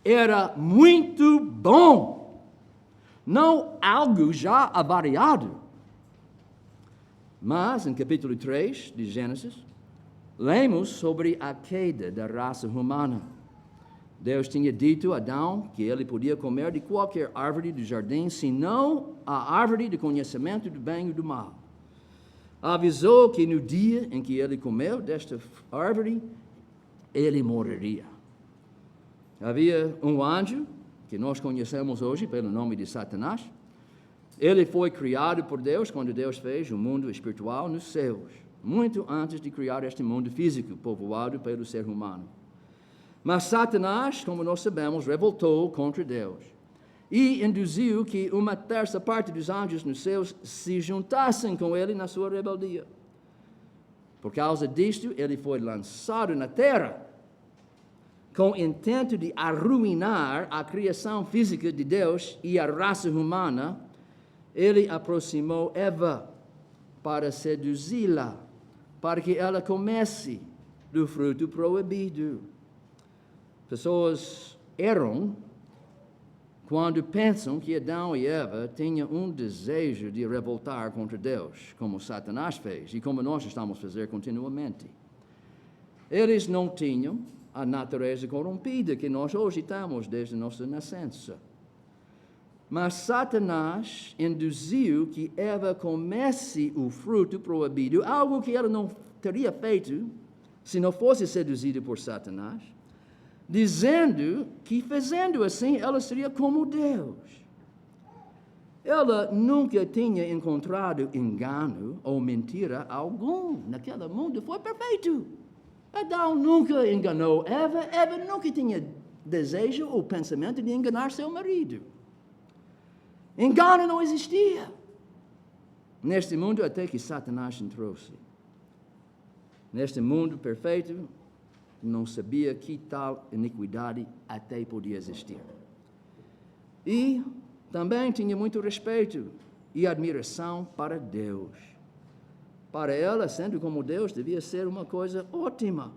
era muito bom, não algo já avariado. Mas, em capítulo 3 de Gênesis, lemos sobre a queda da raça humana. Deus tinha dito a Adão que ele podia comer de qualquer árvore do jardim, senão a árvore do conhecimento do bem e do mal. Avisou que no dia em que ele comeu desta árvore, ele morreria. Havia um anjo, que nós conhecemos hoje pelo nome de Satanás. Ele foi criado por Deus quando Deus fez o mundo espiritual nos céus, muito antes de criar este mundo físico, povoado pelo ser humano. Mas Satanás, como nós sabemos, revoltou contra Deus e induziu que uma terça parte dos anjos nos céus se juntassem com ele na sua rebeldia. Por causa disto, ele foi lançado na terra com o intento de arruinar a criação física de Deus e a raça humana. Ele aproximou Eva para seduzi-la, para que ela comesse do fruto proibido. Pessoas erram quando pensam que Adão e Eva tinham um desejo de revoltar contra Deus, como Satanás fez e como nós estamos a fazer continuamente. Eles não tinham a natureza corrompida que nós hoje temos desde nossa nascença. Mas Satanás induziu que Eva comesse o fruto proibido, algo que ela não teria feito se não fosse seduzida por Satanás, dizendo que, fazendo assim, ela seria como Deus. Ela nunca tinha encontrado engano ou mentira algum naquele mundo. Foi perfeito. Adão nunca enganou Eva. Eva nunca tinha desejo ou pensamento de enganar seu marido. Engano não existia neste mundo até que Satanás entrou-se. Neste mundo perfeito, não sabia que tal iniquidade até podia existir. E também tinha muito respeito e admiração para Deus. Para ela, sendo como Deus, devia ser uma coisa ótima.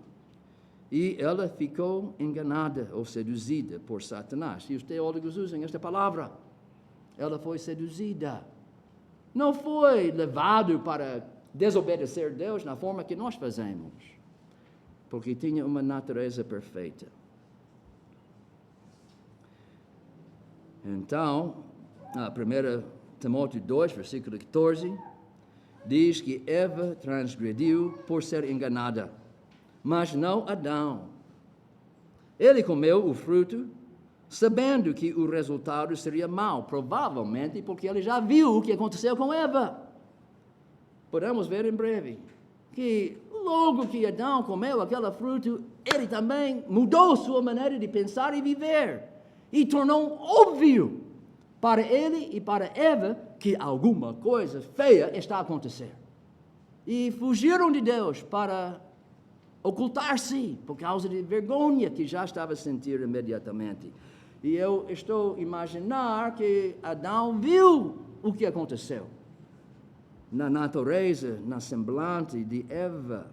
E ela ficou enganada ou seduzida por Satanás. E os teólogos usam esta palavra. Ela foi seduzida. Não foi levado para desobedecer Deus na forma que nós fazemos, porque tinha uma natureza perfeita. Então, 1 Timóteo 2, versículo 14, diz que Eva transgrediu por ser enganada, mas não Adão. Ele comeu o fruto sabendo que o resultado seria mau, provavelmente porque ele já viu o que aconteceu com Eva. Podemos ver em breve que logo que Adão comeu aquele fruto, ele também mudou sua maneira de pensar e viver. E tornou óbvio para ele e para Eva que alguma coisa feia está a acontecer. E fugiram de Deus para ocultar-se por causa de vergonha que já estava a sentir imediatamente. E eu estou a imaginar que Adão viu o que aconteceu na natureza, na semblante de Eva.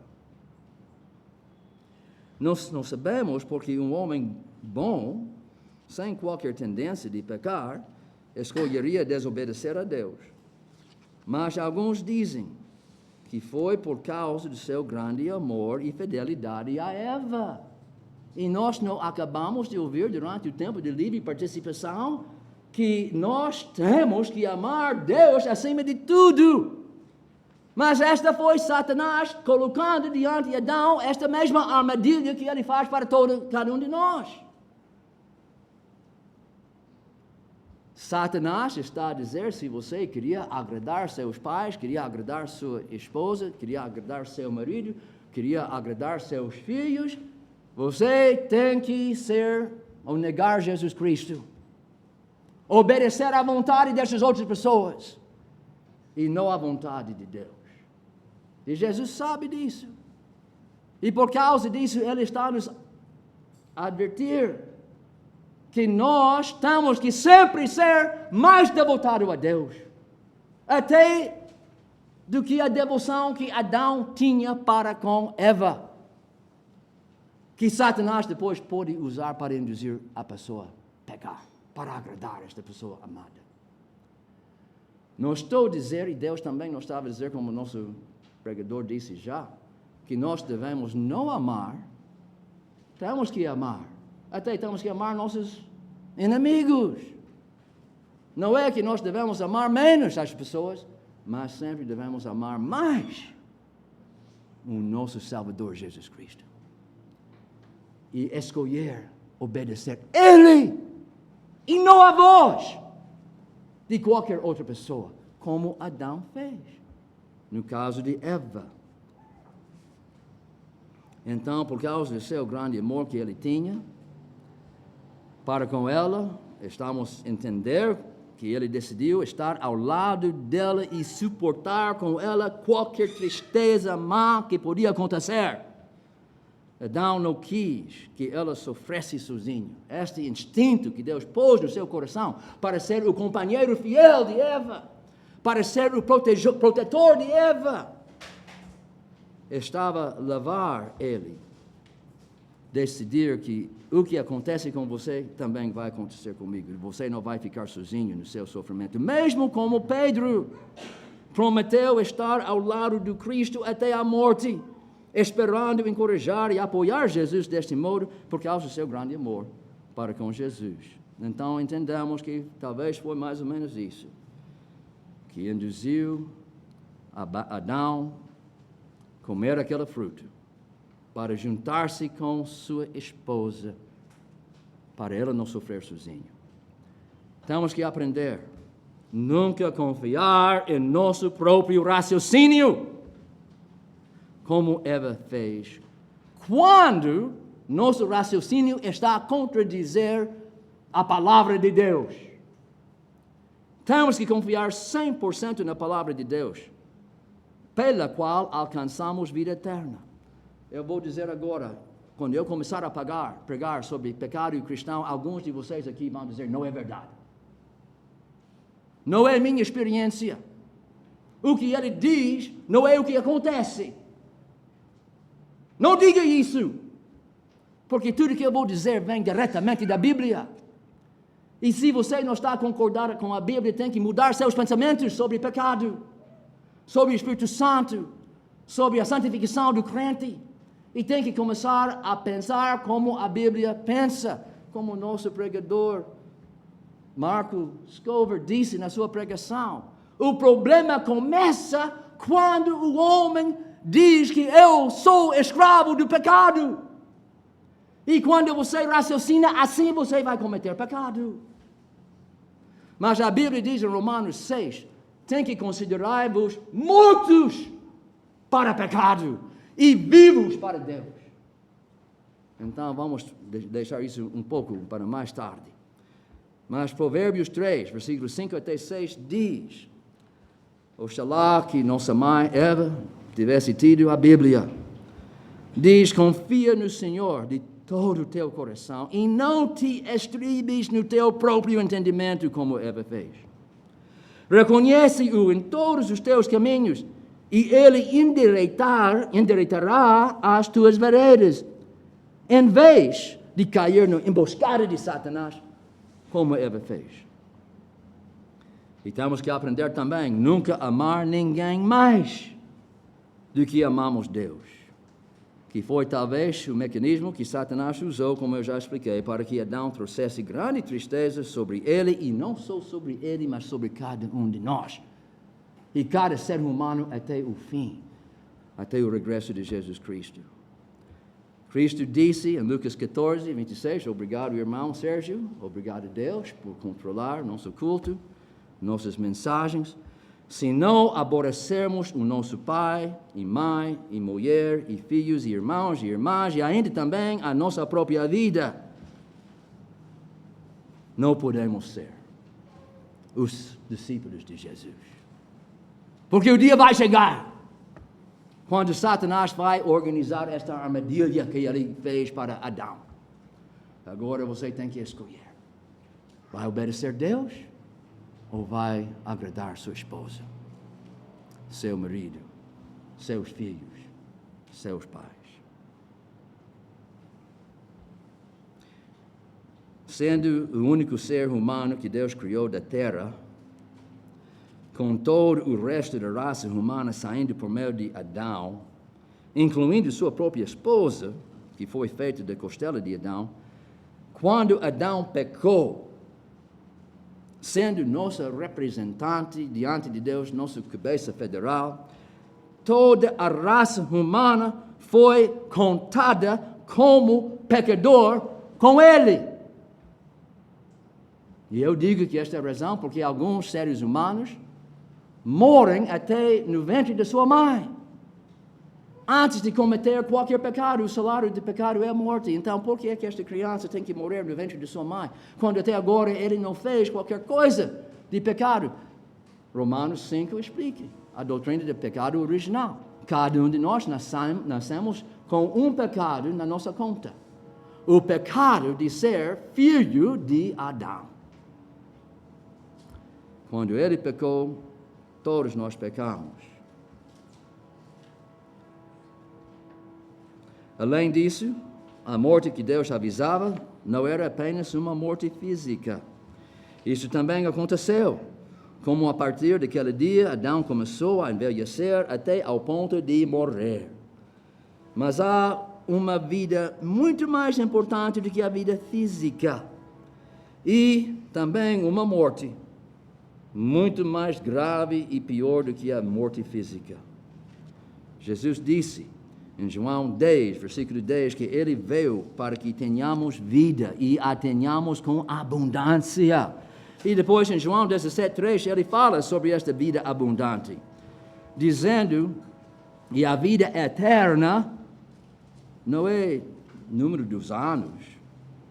Nós não sabemos porque um homem bom, sem qualquer tendência de pecar, escolheria desobedecer a Deus. Mas alguns dizem que foi por causa do seu grande amor e fidelidade a Eva. E nós não acabamos de ouvir durante o tempo de livre participação que nós temos que amar Deus acima de tudo. Mas esta foi Satanás colocando diante de Adão esta mesma armadilha que ele faz para cada um de nós. Satanás está a dizer, se você queria agradar seus pais, queria agradar sua esposa, queria agradar seu marido, queria agradar seus filhos, você tem que ser ou negar Jesus Cristo. Obedecer à vontade dessas outras pessoas e não à vontade de Deus. E Jesus sabe disso. E por causa disso, Ele está nos a advertir que nós temos que sempre ser mais devotados a Deus. Até do que a devoção que Adão tinha para com Eva. que Satanás depois pode usar para induzir a pessoa a pecar, para agradar esta pessoa amada. Não estou a dizer, e Deus também não estava a dizer, como o nosso pregador disse já, que nós devemos não amar. Temos que amar. Até temos que amar nossos inimigos. Não é que nós devemos amar menos as pessoas, mas sempre devemos amar mais o nosso Salvador Jesus Cristo. E escolher obedecer Ele e não a voz de qualquer outra pessoa, como Adão fez, no caso de Eva. Então, por causa do seu grande amor que ele tinha para com ela, estamos a entender que ele decidiu estar ao lado dela e suportar com ela qualquer tristeza má que podia acontecer. Adão não quis que ela sofresse sozinha. Este instinto que Deus pôs no seu coração para ser o companheiro fiel de Eva, para ser o protetor de Eva, estava a levar ele decidir que o que acontece com você também vai acontecer comigo. Você não vai ficar sozinho no seu sofrimento. Mesmo como Pedro prometeu estar ao lado do Cristo até a morte, esperando encorajar e apoiar Jesus deste modo, por causa do seu grande amor para com Jesus. Então entendemos que talvez foi mais ou menos isso que induziu Adão a comer aquele fruto, para juntar-se com sua esposa, para ela não sofrer sozinha. Temos que aprender nunca confiar em nosso próprio raciocínio, como Eva fez, quando nosso raciocínio está a contradizer a palavra de Deus. Temos que confiar 100% na palavra de Deus, pela qual alcançamos vida eterna. Eu vou dizer agora, quando eu começar a pregar sobre pecado cristão, alguns de vocês aqui vão dizer, não é verdade. Não é minha experiência. O que ele diz não é o que acontece. Não diga isso, porque tudo que eu vou dizer vem diretamente da Bíblia. E se você não está a concordar com a Bíblia, tem que mudar seus pensamentos sobre pecado, sobre o Espírito Santo, sobre a santificação do crente. E tem que começar a pensar como a Bíblia pensa, como o nosso pregador Marco Scover disse na sua pregação. O problema começa quando o homem diz que eu sou escravo do pecado. E quando você raciocina assim, você vai cometer pecado. Mas a Bíblia diz em Romanos 6, tem que considerar-vos mortos para pecado e vivos para Deus. Então vamos deixar isso um pouco para mais tarde. Mas Provérbios 3, versículos 5 até 6 diz, oxalá que nossa mãe Eva tivesse tido a Bíblia. Diz, confia no Senhor de todo o teu coração e não te estribes no teu próprio entendimento, como Eva fez. Reconhece-o em todos os teus caminhos e ele endireitará as tuas veredas, em vez de cair na emboscada de Satanás, como Eva fez. E temos que aprender também nunca amar ninguém mais do que amamos Deus, que foi talvez o mecanismo que Satanás usou, como eu já expliquei, para que Adão trouxesse grande tristeza sobre ele, e não só sobre ele, mas sobre cada um de nós, e cada ser humano até o fim, até o regresso de Jesus Cristo. Cristo disse em Lucas 14, 26, obrigado, irmão Sérgio, obrigado a Deus por controlar nosso culto, nossas mensagens. Se não aborrecermos o nosso pai e mãe e mulher e filhos e irmãos e irmãs e ainda também a nossa própria vida, não podemos ser os discípulos de Jesus. Porque o dia vai chegar quando Satanás vai organizar esta armadilha que ele fez para Adão. Agora você tem que escolher. Vai obedecer a Deus ou vai agradar sua esposa, seu marido, seus filhos, seus pais? sendo o único ser humano que Deus criou da terra, com todo o resto da raça humana saindo por meio de Adão, incluindo sua própria esposa, que foi feita da costela de Adão, quando Adão pecou, sendo nossa representante diante de Deus, nossa cabeça federal, toda a raça humana foi contada como pecador com ele. E eu digo que esta é a razão porque alguns seres humanos morrem até no ventre de sua mãe, antes de cometer qualquer pecado. O salário do pecado é a morte. Então, por que é que esta criança tem que morrer no ventre de sua mãe, quando até agora ele não fez qualquer coisa de pecado? Romanos 5 explica a doutrina do pecado original. Cada um de nós nascemos com um pecado na nossa conta. O pecado de ser filho de Adão. Quando ele pecou, todos nós pecamos. Além disso, a morte que Deus avisava não era apenas uma morte física. Isso também aconteceu, como a partir daquele dia Adão começou a envelhecer até ao ponto de morrer. Mas há uma vida muito mais importante do que a vida física. E também uma morte muito mais grave e pior do que a morte física. Jesus disse em João 10, versículo 10, que ele veio para que tenhamos vida e a tenhamos com abundância. E depois em João 17, 3, ele fala sobre esta vida abundante, dizendo que a vida eterna não é número dos anos,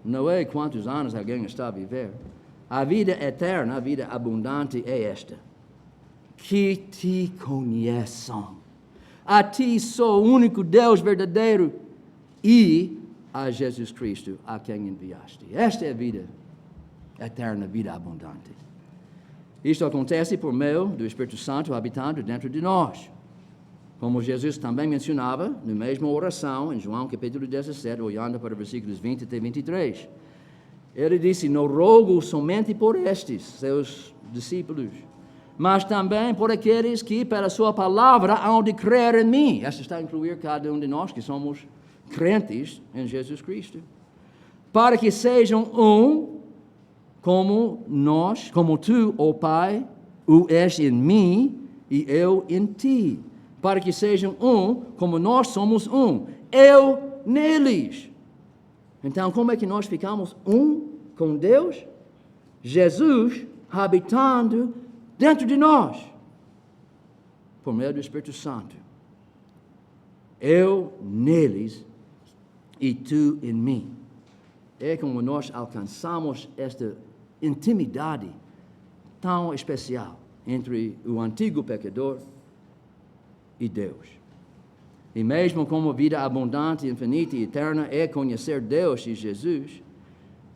não é quantos anos alguém está a viver. A vida eterna, a vida abundante é esta: que te conheçam, a ti só o único Deus verdadeiro e a Jesus Cristo, a quem enviaste. Esta é a vida eterna, vida abundante. Isto acontece por meio do Espírito Santo habitando dentro de nós. Como Jesus também mencionava na mesma oração, em João capítulo 17, olhando para versículos 20 até 23. Ele disse: não rogo somente por estes, seus discípulos, mas também por aqueles que, pela sua palavra, hão de crer em mim. Esta está a incluir cada um de nós que somos crentes em Jesus Cristo. Para que sejam um, como nós, como tu, ó Pai, o és em mim e eu em ti. Para que sejam um, como nós somos um, eu neles. Então, como é que nós ficamos um com Deus? Jesus habitando dentro de nós, por meio do Espírito Santo. Eu neles e tu em mim. É como nós alcançamos esta intimidade tão especial entre o antigo pecador e Deus. E mesmo como vida abundante, infinita e eterna é conhecer Deus e Jesus,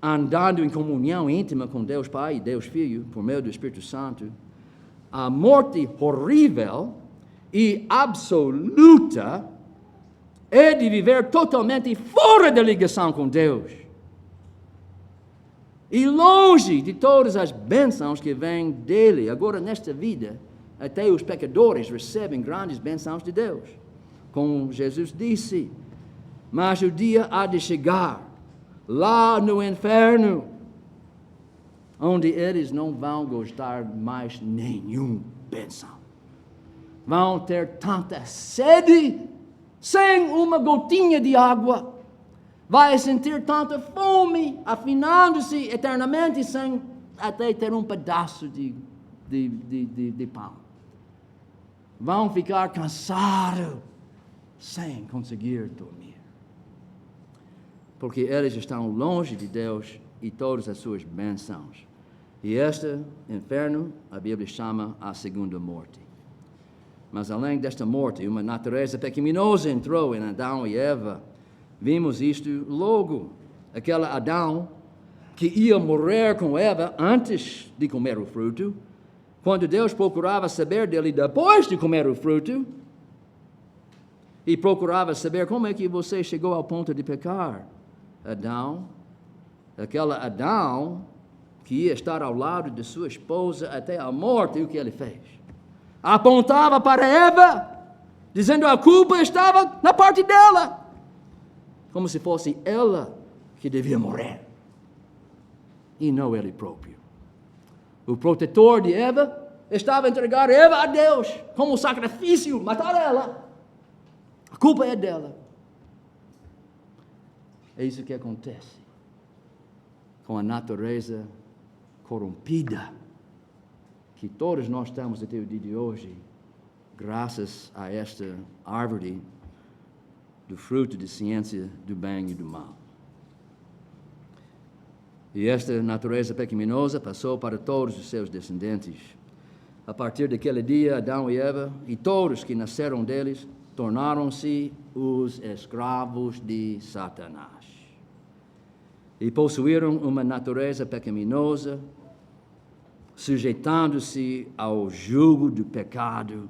andando em comunhão íntima com Deus Pai e Deus Filho, por meio do Espírito Santo, a morte horrível e absoluta é de viver totalmente fora da ligação com Deus. E longe de todas as bênçãos que vêm dele. Agora, nesta vida, até os pecadores recebem grandes bênçãos de Deus. Como Jesus disse, mas o dia há de chegar, lá no inferno, onde eles não vão gostar mais nenhum bênção. Vão ter tanta sede, sem uma gotinha de água. Vai sentir tanta fome, afinando-se eternamente, sem até ter um pedaço de pão. Vão ficar cansados, sem conseguir dormir. Porque eles estão longe de Deus e todas as suas bênçãos. E este inferno, a Bíblia chama a segunda morte. Mas além desta morte, uma natureza pecaminosa entrou em Adão e Eva. Vimos isto logo. Aquele Adão que ia morrer com Eva antes de comer o fruto, quando Deus procurava saber dele depois de comer o fruto, e procurava saber como é que você chegou ao ponto de pecar. Adão, aquele Adão que ia estar ao lado de sua esposa até a morte, o que ele fez? Apontava para Eva, dizendo que a culpa estava na parte dela, como se fosse ela que devia morrer, e não ele próprio. O protetor de Eva estava a entregar Eva a Deus como sacrifício, matar ela. A culpa é dela. É isso que acontece com a natureza corrompida que todos nós temos até o dia de hoje, graças a esta árvore do fruto de ciência do bem e do mal. E esta natureza pecaminosa passou para todos os seus descendentes. A partir daquele dia, Adão e Eva e todos que nasceram deles tornaram-se os escravos de Satanás. E possuíram uma natureza pecaminosa, sujeitando-se ao jugo do pecado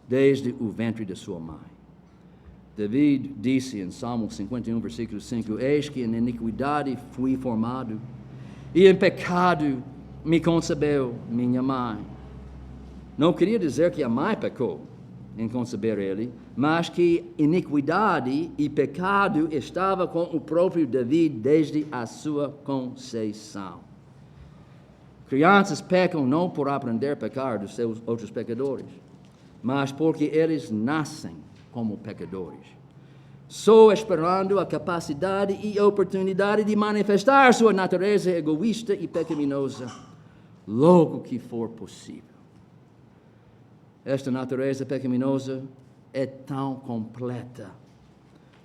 desde o ventre de sua mãe. David disse em Salmo 51, versículo 5, eis que em iniquidade fui formado, e em pecado me concebeu minha mãe. Não queria dizer que a mãe pecou em conceber ele, mas que iniquidade e pecado estava com o próprio David desde a sua conceição. Crianças pecam não por aprender a pecar dos seus outros pecadores, mas porque eles nascem como pecadores, só esperando a capacidade e oportunidade de manifestar sua natureza egoísta e pecaminosa, logo que for possível. Esta natureza pecaminosa é tão completa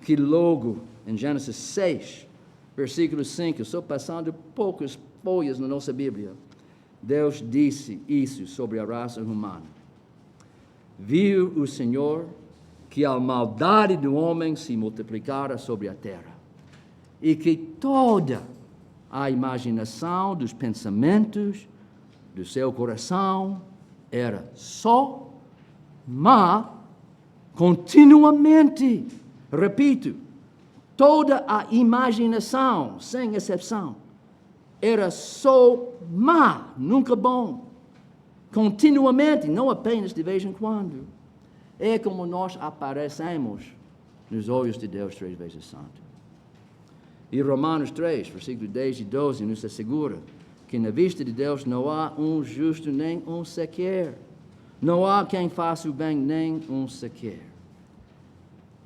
que logo em Gênesis 6, versículo 5, só passando poucas folhas na nossa Bíblia, Deus disse isso sobre a raça humana. Viu o Senhor que a maldade do homem se multiplicara sobre a terra, e que toda a imaginação dos pensamentos do seu coração era só má continuamente. Repito, toda a imaginação, sem exceção, era só má, nunca bom. Continuamente, não apenas de vez em quando. É como nós aparecemos nos olhos de Deus 3 vezes santo. E Romanos 3, versículos 10 e 12, nos assegura que na vista de Deus não há um justo nem um sequer. Não há quem faça o bem nem um sequer.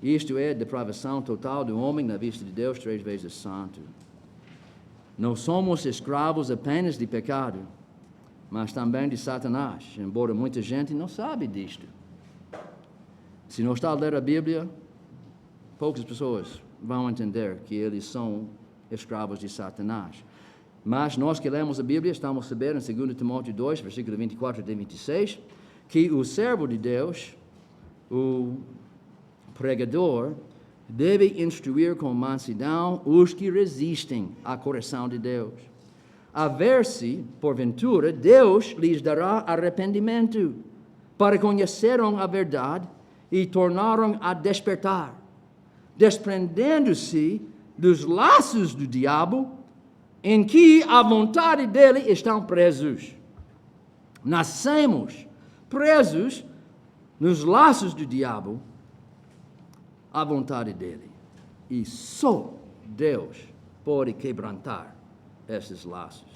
Isto é a depravação total do homem na vista de Deus 3 vezes santo. Não somos escravos apenas de pecado, mas também de Satanás, embora muita gente não sabe disto. Se não está a ler a Bíblia, poucas pessoas vão entender que eles são escravos de Satanás. Mas nós que lemos a Bíblia, estamos a saber em 2 Timóteo 2, versículo 24 e 26, que o servo de Deus, o pregador, deve instruir com mansidão os que resistem à correção de Deus, a ver se, porventura, Deus lhes dará arrependimento, para conhecerem a verdade e tornaram a despertar, desprendendo-se dos laços do diabo, em que a vontade dele estão presos. Nascemos presos nos laços do diabo, à vontade dele. E só Deus pode quebrantar esses laços.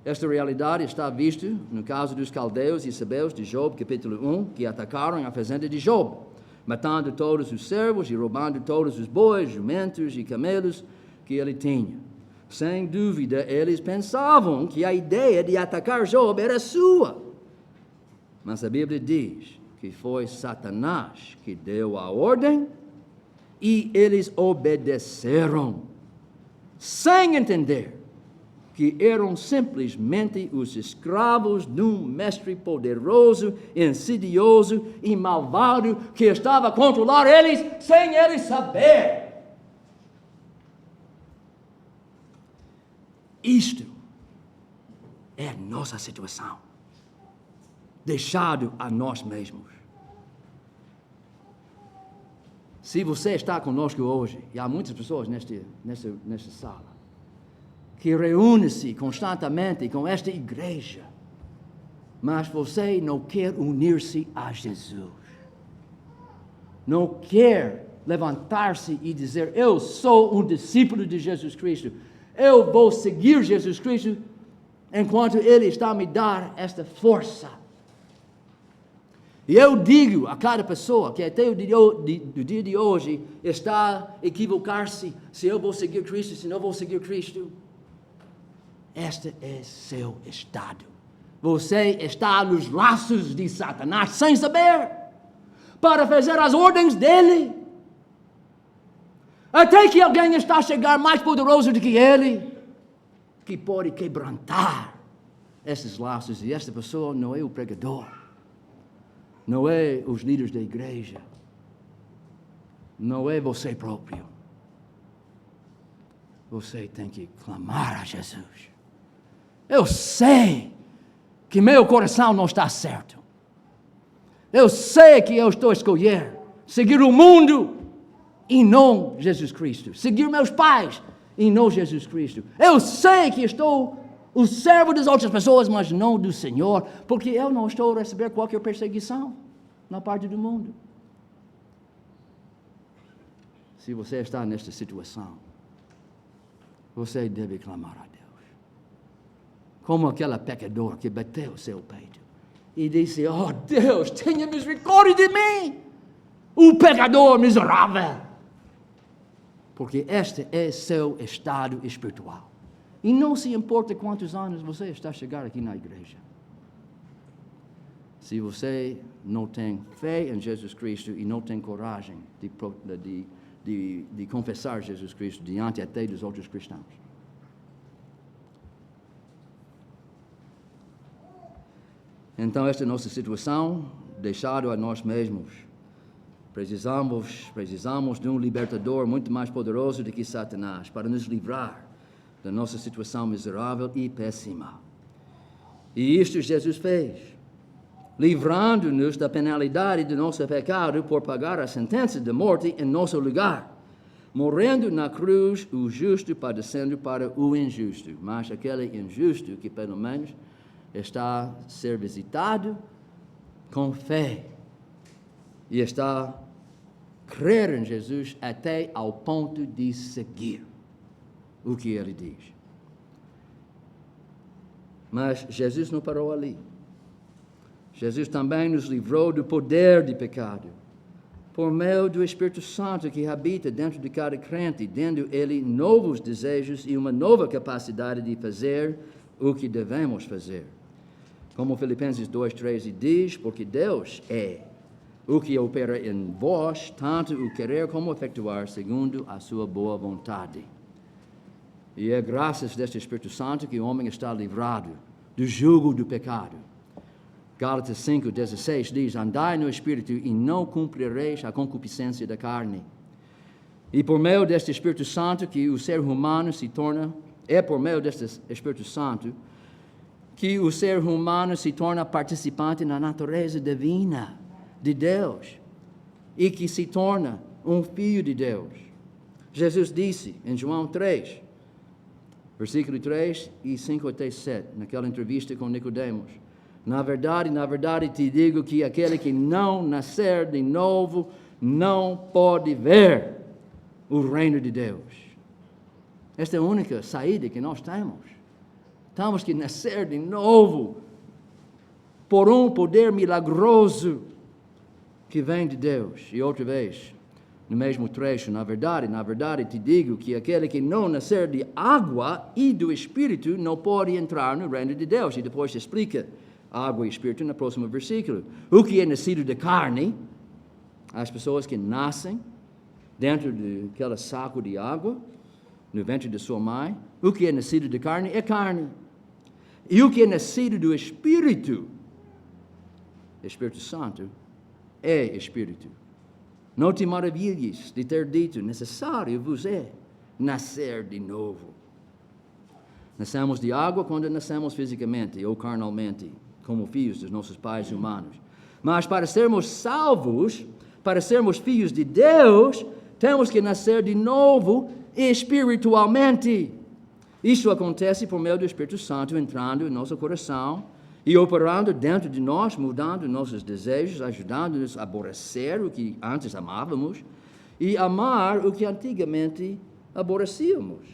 Esta realidade está vista no caso dos caldeus e sabeus de Job, capítulo 1, que atacaram a fazenda de Job, matando todos os servos e roubando todos os bois, jumentos e camelos que ele tinha. Sem dúvida, eles pensavam que a ideia de atacar Job era sua. Mas a Bíblia diz que foi Satanás que deu a ordem e eles obedeceram, sem entender que eram simplesmente os escravos de um mestre poderoso, insidioso e malvado que estava a controlar eles sem eles saber. Isto é a nossa situação, deixado a nós mesmos. Se você está conosco hoje, e há muitas pessoas nesta sala, que reúne-se constantemente com esta igreja, mas você não quer unir-se a Jesus. Não quer levantar-se e dizer: eu sou um discípulo de Jesus Cristo. Eu vou seguir Jesus Cristo enquanto Ele está a me dar esta força. E eu digo a cada pessoa que até o dia de hoje está a equivocar-se se eu vou seguir Cristo, se não vou seguir Cristo. Este é seu estado. Você está nos laços de Satanás sem saber, para fazer as ordens dele. Até que alguém está a chegar mais poderoso do que ele, que pode quebrantar esses laços. E esta pessoa não é o pregador, não é os líderes da igreja, não é você próprio. Você tem que clamar a Jesus. Eu sei que meu coração não está certo. Eu sei que eu estou a escolher seguir o mundo e não Jesus Cristo. Seguir meus pais e não Jesus Cristo. Eu sei que estou o servo das outras pessoas, mas não do Senhor, porque eu não estou a receber qualquer perseguição na parte do mundo. Se você está nesta situação, você deve clamar a Deus. Como aquele pecador que bateu seu peito e disse: oh Deus, tenha misericórdia de mim, o pecador miserável. Porque este é seu estado espiritual. E não se importa quantos anos você está a chegar aqui na igreja. Se você não tem fé em Jesus Cristo e não tem coragem de confessar Jesus Cristo diante até dos outros cristãos. Então, esta é a nossa situação, deixado a nós mesmos. Precisamos de um libertador muito mais poderoso do que Satanás para nos livrar da nossa situação miserável e péssima. E isto Jesus fez, livrando-nos da penalidade do nosso pecado por pagar a sentença de morte em nosso lugar, morrendo na cruz o justo padecendo para o injusto, mas aquele injusto que pelo menos está a ser visitado com fé e está a crer em Jesus até ao ponto de seguir o que ele diz. Mas Jesus não parou ali. Jesus também nos livrou do poder de pecado, por meio do Espírito Santo que habita dentro de cada crente, dando ele novos desejos e uma nova capacidade de fazer o que devemos fazer. Como Filipenses 2:13 diz, porque Deus é o que opera em vós, tanto o querer como o efetuar, segundo a sua boa vontade. E é graças a este Espírito Santo que o homem está livrado do jugo do pecado. Gálatas 5:16 diz: andai no Espírito e não cumprireis a concupiscência da carne. E por meio deste Espírito Santo que o ser humano se torna, por meio deste Espírito Santo que o ser humano se torna participante na natureza divina de Deus e que se torna um filho de Deus. Jesus disse em João 3, versículo 3 e 5 até 7, naquela entrevista com Nicodemos: na verdade te digo que aquele que não nascer de novo não pode ver o reino de Deus. Esta é a única saída que nós temos. Temos que nascer de novo por um poder milagroso que vem de Deus. E outra vez, no mesmo trecho: na verdade te digo que aquele que não nascer de água e do Espírito não pode entrar no reino de Deus. E depois explica água e Espírito no próximo versículo. O que é nascido de carne, as pessoas que nascem dentro daquele saco de água, no ventre de sua mãe, o que é nascido de carne é carne. E o que é nascido do Espírito, Espírito Santo, é Espírito. Não te maravilhes de ter dito: necessário vos é nascer de novo. Nascemos de água quando nascemos fisicamente ou carnalmente, como filhos dos nossos pais humanos. Mas para sermos salvos, para sermos filhos de Deus, temos que nascer de novo espiritualmente. Isso acontece por meio do Espírito Santo entrando em nosso coração e operando dentro de nós, mudando nossos desejos, ajudando-nos a aborrecer o que antes amávamos e amar o que antigamente aborrecíamos.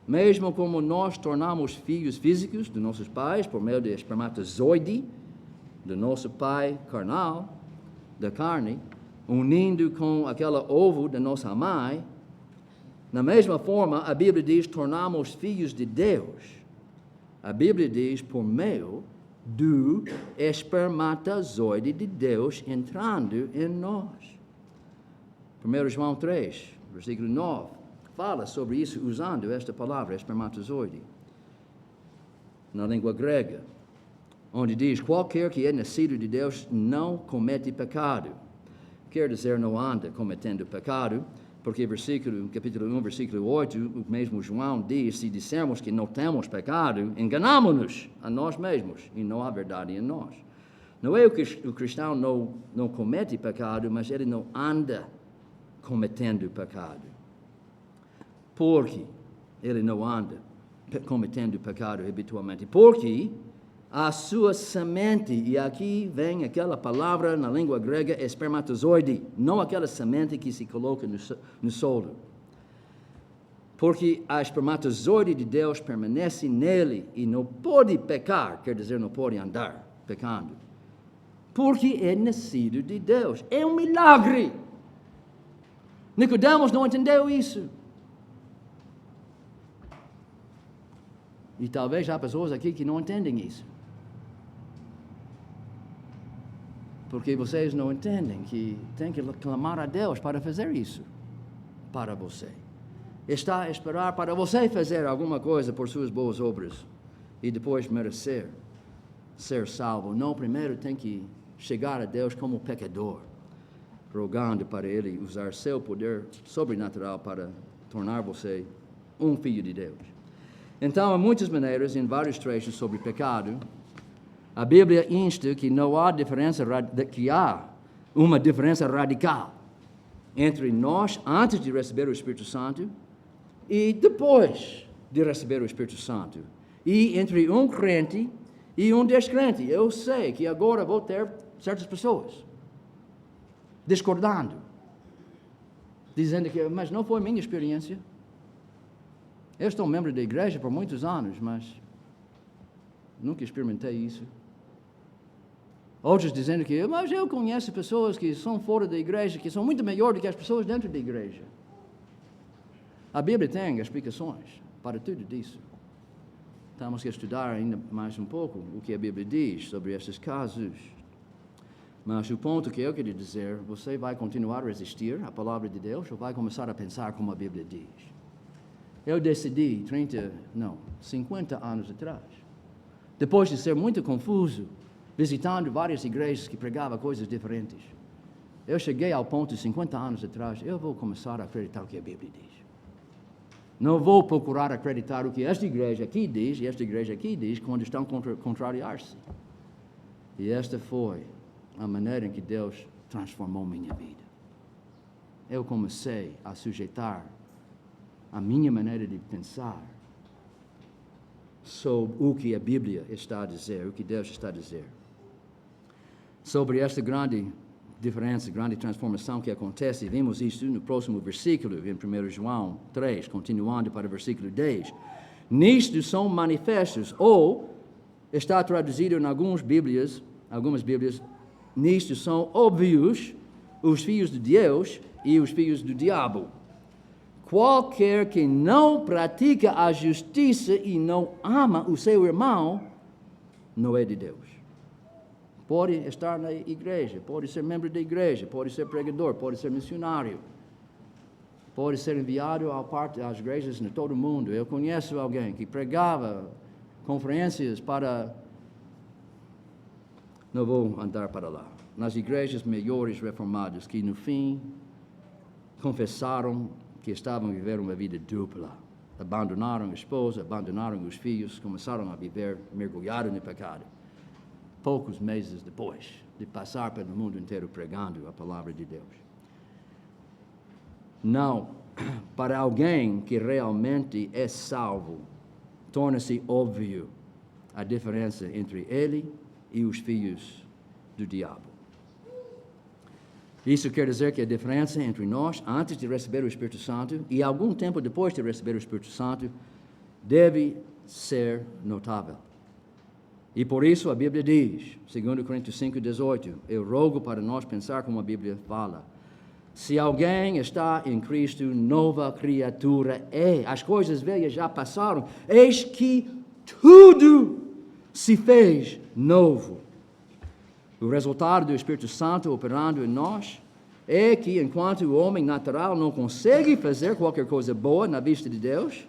Mesmo como nós tornamos filhos físicos de nossos pais por meio do espermatozoide, do nosso pai carnal, da carne, unindo com aquele ovo da nossa mãe, na mesma forma, a Bíblia diz, tornamos filhos de Deus. A Bíblia diz, por meio do espermatozoide de Deus entrando em nós. 1 João 3, versículo 9, fala sobre isso usando esta palavra, espermatozoide, na língua grega, onde diz, qualquer que é nascido de Deus não comete pecado. Quer dizer, não anda cometendo pecado, porque capítulo 1, versículo 8, o mesmo João diz, se dissermos que não temos pecado, enganamos-nos a nós mesmos e não há verdade em nós. Não é que o cristão não comete pecado, mas ele não anda cometendo pecado. Porque ele não anda cometendo pecado habitualmente? Porque a sua semente, e aqui vem aquela palavra na língua grega, espermatozoide, não aquela semente que se coloca no solo. Porque a espermatozoide de Deus permanece nele e não pode pecar, quer dizer, não pode andar pecando. Porque é nascido de Deus. É um milagre. Nicodemos não entendeu isso. E talvez há pessoas aqui que não entendem isso. Porque vocês não entendem que tem que clamar a Deus para fazer isso para você. Está a esperar para você fazer alguma coisa por suas boas obras e depois merecer ser salvo. Não, primeiro tem que chegar a Deus como pecador, rogando para Ele usar seu poder sobrenatural para tornar você um filho de Deus. Então, há muitas maneiras, em vários trechos sobre pecado, a Bíblia insta que não há diferença, que há uma diferença radical entre nós antes de receber o Espírito Santo e depois de receber o Espírito Santo. E entre um crente e um descrente. Eu sei que agora vou ter certas pessoas discordando, dizendo que, mas não foi minha experiência. Eu sou membro da igreja por muitos anos, mas nunca experimentei isso. Outros dizendo que, mas eu conheço pessoas que são fora da igreja, que são muito melhores do que as pessoas dentro da igreja. A Bíblia tem explicações para tudo isso. Temos que estudar ainda mais um pouco o que a Bíblia diz sobre esses casos. Mas o ponto que eu queria dizer, você vai continuar a resistir à palavra de Deus ou vai começar a pensar como a Bíblia diz? Eu decidi 50 anos atrás, depois de ser muito confuso, visitando várias igrejas que pregavam coisas diferentes. Eu cheguei ao ponto de 50 anos atrás, eu vou começar a acreditar o que a Bíblia diz. Não vou procurar acreditar o que esta igreja aqui diz e esta igreja aqui diz quando estão contrariar-se. E esta foi a maneira em que Deus transformou minha vida. Eu comecei a sujeitar a minha maneira de pensar sobre o que a Bíblia está a dizer, o que Deus está a dizer. Sobre esta grande diferença, grande transformação que acontece, vimos isso no próximo versículo, em 1 João 3, continuando para o versículo 10. Nisto são manifestos, ou está traduzido em algumas Bíblias, nisto são óbvios os filhos de Deus e os filhos do diabo. Qualquer que não pratica a justiça e não ama o seu irmão, não é de Deus. Pode estar na igreja, pode ser membro da igreja, pode ser pregador, pode ser missionário, pode ser enviado às igrejas de todo o mundo. Eu conheço alguém que pregava conferências para... Não vou andar para lá. Nas igrejas melhores reformadas, que no fim confessaram que estavam a viver uma vida dupla. Abandonaram a esposa, abandonaram os filhos, começaram a viver mergulhados no pecado. Poucos meses depois de passar pelo mundo inteiro pregando a palavra de Deus. Não, para alguém que realmente é salvo, torna-se óbvio a diferença entre ele e os filhos do diabo. Isso quer dizer que a diferença entre nós, antes de receber o Espírito Santo, e algum tempo depois de receber o Espírito Santo, deve ser notável. E por isso a Bíblia diz, 2 Coríntios 5:18, eu rogo para nós pensar como a Bíblia fala. Se alguém está em Cristo, nova criatura é. As coisas velhas já passaram, eis que tudo se fez novo. O resultado do Espírito Santo operando em nós é que, enquanto o homem natural não consegue fazer qualquer coisa boa na vista de Deus,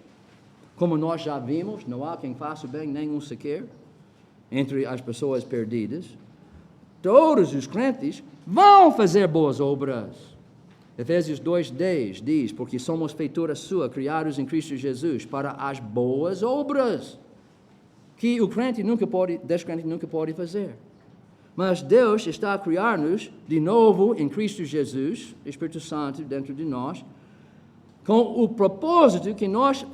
como nós já vimos, não há quem faça bem nenhum sequer, entre as pessoas perdidas, todos os crentes vão fazer boas obras. Efésios 2:10 diz, porque somos feitura sua, criados em Cristo Jesus, para as boas obras, que o descrente nunca pode fazer. Mas Deus está a criar-nos de novo em Cristo Jesus, Espírito Santo dentro de nós, com o propósito que nós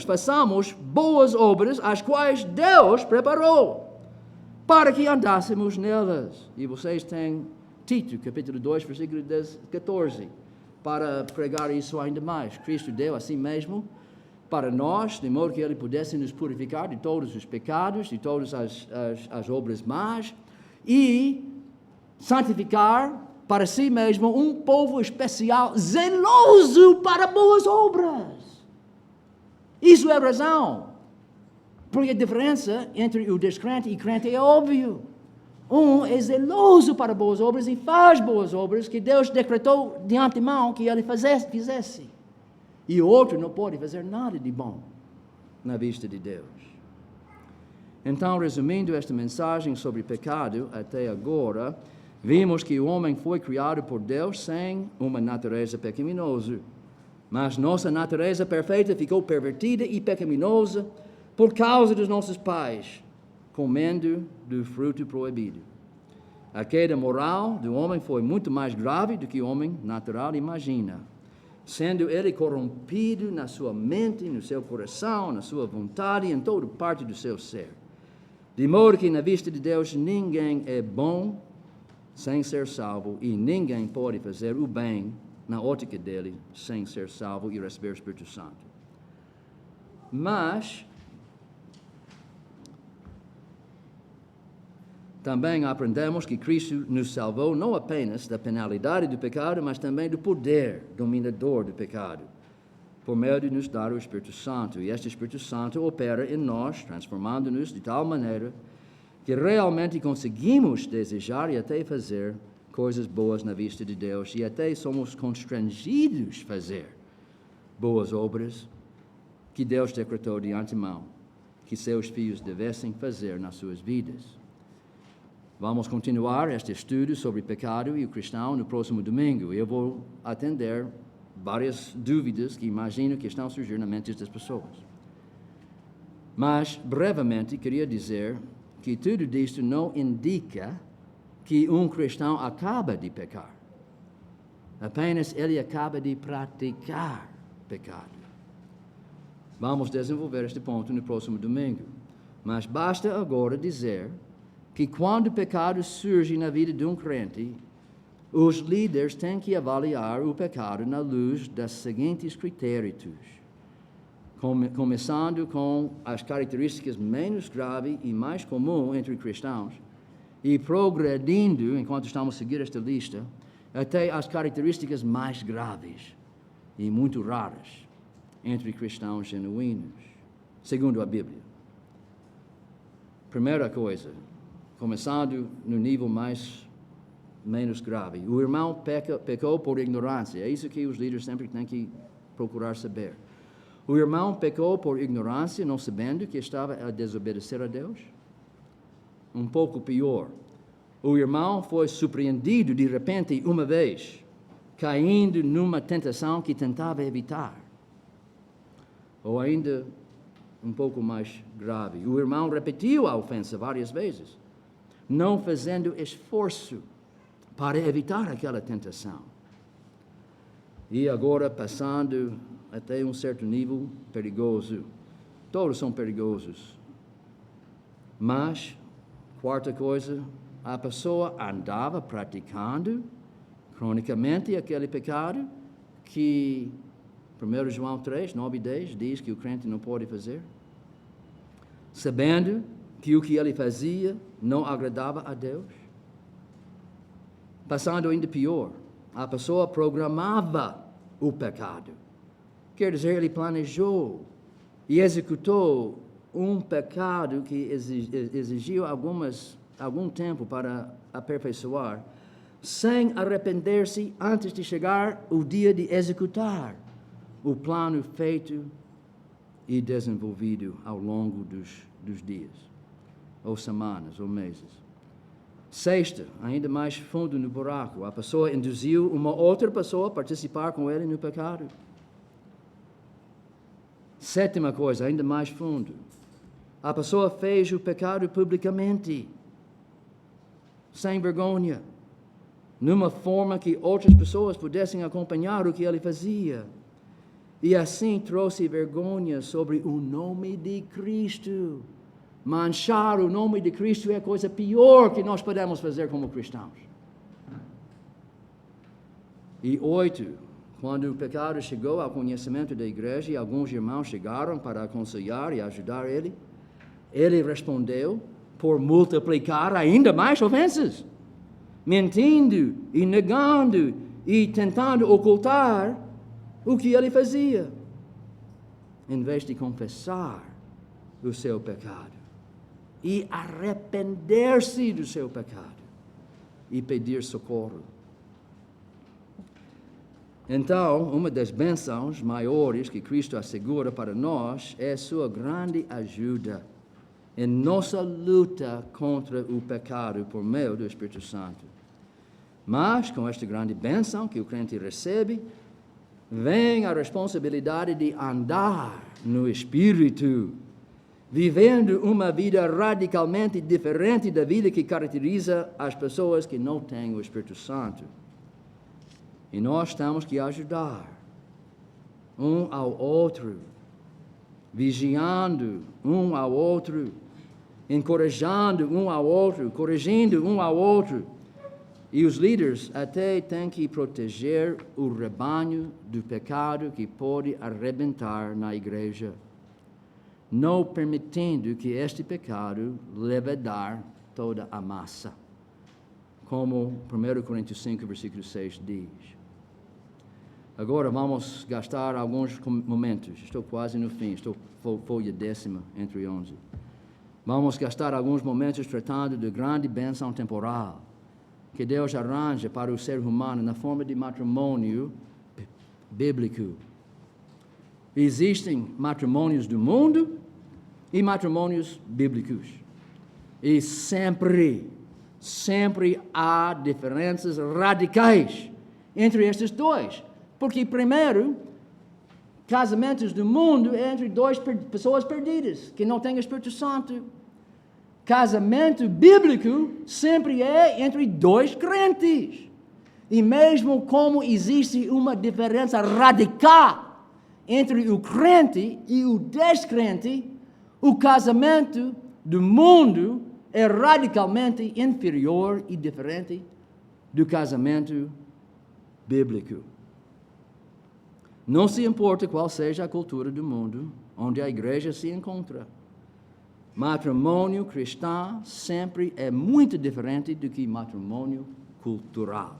façamos boas obras, as quais Deus preparou, para que andássemos nelas. E vocês têm Tito, capítulo 2, versículo 14, para pregar isso ainda mais. Cristo deu a si mesmo para nós, de modo que Ele pudesse nos purificar de todos os pecados, de todas as obras más, e santificar para si mesmo um povo especial, zeloso para boas obras. Isso é a razão. Porque a diferença entre o descrente e crente é óbvio. Um é zeloso para boas obras e faz boas obras que Deus decretou de antemão que ele fizesse. E o outro não pode fazer nada de bom na vista de Deus. Então, resumindo esta mensagem sobre pecado até agora, vimos que o homem foi criado por Deus sem uma natureza pecaminosa. Mas nossa natureza perfeita ficou pervertida e pecaminosa por causa dos nossos pais, comendo do fruto proibido. A queda moral do homem foi muito mais grave do que o homem natural imagina, sendo ele corrompido na sua mente, no seu coração, na sua vontade, em toda parte do seu ser. De modo que, na vista de Deus, ninguém é bom sem ser salvo, e ninguém pode fazer o bem, na ótica dele, sem ser salvo e receber o Espírito Santo. Mas também aprendemos que Cristo nos salvou não apenas da penalidade do pecado, mas também do poder dominador do pecado, por meio de nos dar o Espírito Santo. E este Espírito Santo opera em nós, transformando-nos de tal maneira que realmente conseguimos desejar e até fazer coisas boas na vista de Deus, e até somos constrangidos a fazer boas obras que Deus decretou de antemão que seus filhos devessem fazer nas suas vidas. Vamos continuar este estudo sobre pecado e o cristão no próximo domingo. Eu vou atender várias dúvidas que imagino que estão surgindo na mente das pessoas. Mas, brevemente, queria dizer que tudo isto não indica que um cristão acaba de pecar. Apenas ele acaba de praticar pecado. Vamos desenvolver este ponto no próximo domingo. Mas basta agora dizer que quando o pecado surge na vida de um crente, os líderes têm que avaliar o pecado na luz dos seguintes critérios, começando com as características menos graves e mais comuns entre cristãos, e progredindo, enquanto estamos a seguir esta lista, até as características mais graves e muito raras entre cristãos genuínos, segundo a Bíblia. Primeira coisa, começando no nível menos grave. O irmão pecou por ignorância. É isso que os líderes sempre têm que procurar saber. O irmão pecou por ignorância, não sabendo que estava a desobedecer a Deus. Um pouco pior. O irmão foi surpreendido de repente uma vez, caindo numa tentação que tentava evitar. Ou ainda um pouco mais grave. O irmão repetiu a ofensa várias vezes, não fazendo esforço para evitar aquela tentação. E agora passando até um certo nível perigoso. Todos são perigosos. Mas, quarta coisa, a pessoa andava praticando cronicamente aquele pecado que 1 João 3, 9 e 10 diz que o crente não pode fazer, sabendo que o que ele fazia não agradava a Deus. Passando ainda pior, a pessoa programava o pecado. Quer dizer, ele planejou e executou um pecado que exigiu algum tempo para aperfeiçoar, sem arrepender-se antes de chegar o dia de executar o plano feito e desenvolvido ao longo dos dias, ou semanas, ou meses. Sexta, ainda mais fundo no buraco, a pessoa induziu uma outra pessoa a participar com ele no pecado. Sétima coisa, ainda mais fundo, a pessoa fez o pecado publicamente, sem vergonha, numa forma que outras pessoas pudessem acompanhar o que ele fazia. E assim trouxe vergonha sobre o nome de Cristo. Manchar o nome de Cristo é a coisa pior que nós podemos fazer como cristãos. E 8, quando o pecado chegou ao conhecimento da igreja e alguns irmãos chegaram para aconselhar e ajudar ele, ele respondeu por multiplicar ainda mais ofensas, mentindo e negando e tentando ocultar o que ele fazia, em vez de confessar o seu pecado e arrepender-se do seu pecado e pedir socorro. Então, uma das bênçãos maiores que Cristo assegura para nós é sua grande ajuda em nossa luta contra o pecado por meio do Espírito Santo. Mas, com esta grande bênção que o crente recebe, vem a responsabilidade de andar no Espírito, vivendo uma vida radicalmente diferente da vida que caracteriza as pessoas que não têm o Espírito Santo. E nós temos que ajudar um ao outro, vigiando um ao outro, encorajando um ao outro, corrigindo um ao outro. E os líderes até têm que proteger o rebanho do pecado que pode arrebentar na igreja, não permitindo que este pecado levedar toda a massa, como 1 Coríntios 5, versículo 6 diz. Agora vamos gastar alguns momentos, estou quase no fim, estou folha 10ª entre 11. Vamos gastar alguns momentos tratando de grande bênção temporal que Deus arranja para o ser humano na forma de matrimônio bíblico. Existem matrimônios do mundo e matrimônios bíblicos. E sempre há diferenças radicais entre estes dois. Porque, primeiro, casamentos do mundo é entre duas pessoas perdidas, que não têm o Espírito Santo. Casamento bíblico sempre é entre dois crentes. E mesmo como existe uma diferença radical entre o crente e o descrente, o casamento do mundo é radicalmente inferior e diferente do casamento bíblico. Não se importa qual seja a cultura do mundo onde a igreja se encontra. Matrimônio cristão sempre é muito diferente do que matrimônio cultural.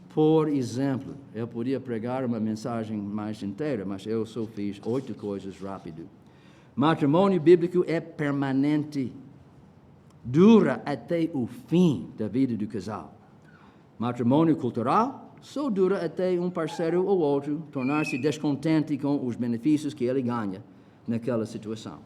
Por exemplo, eu podia pregar uma mensagem mais inteira, mas eu só fiz 8 coisas rápido. Matrimônio bíblico é permanente, dura até o fim da vida do casal. Matrimônio cultural só dura até um parceiro ou outro tornar-se descontente com os benefícios que ele ganha naquela situação.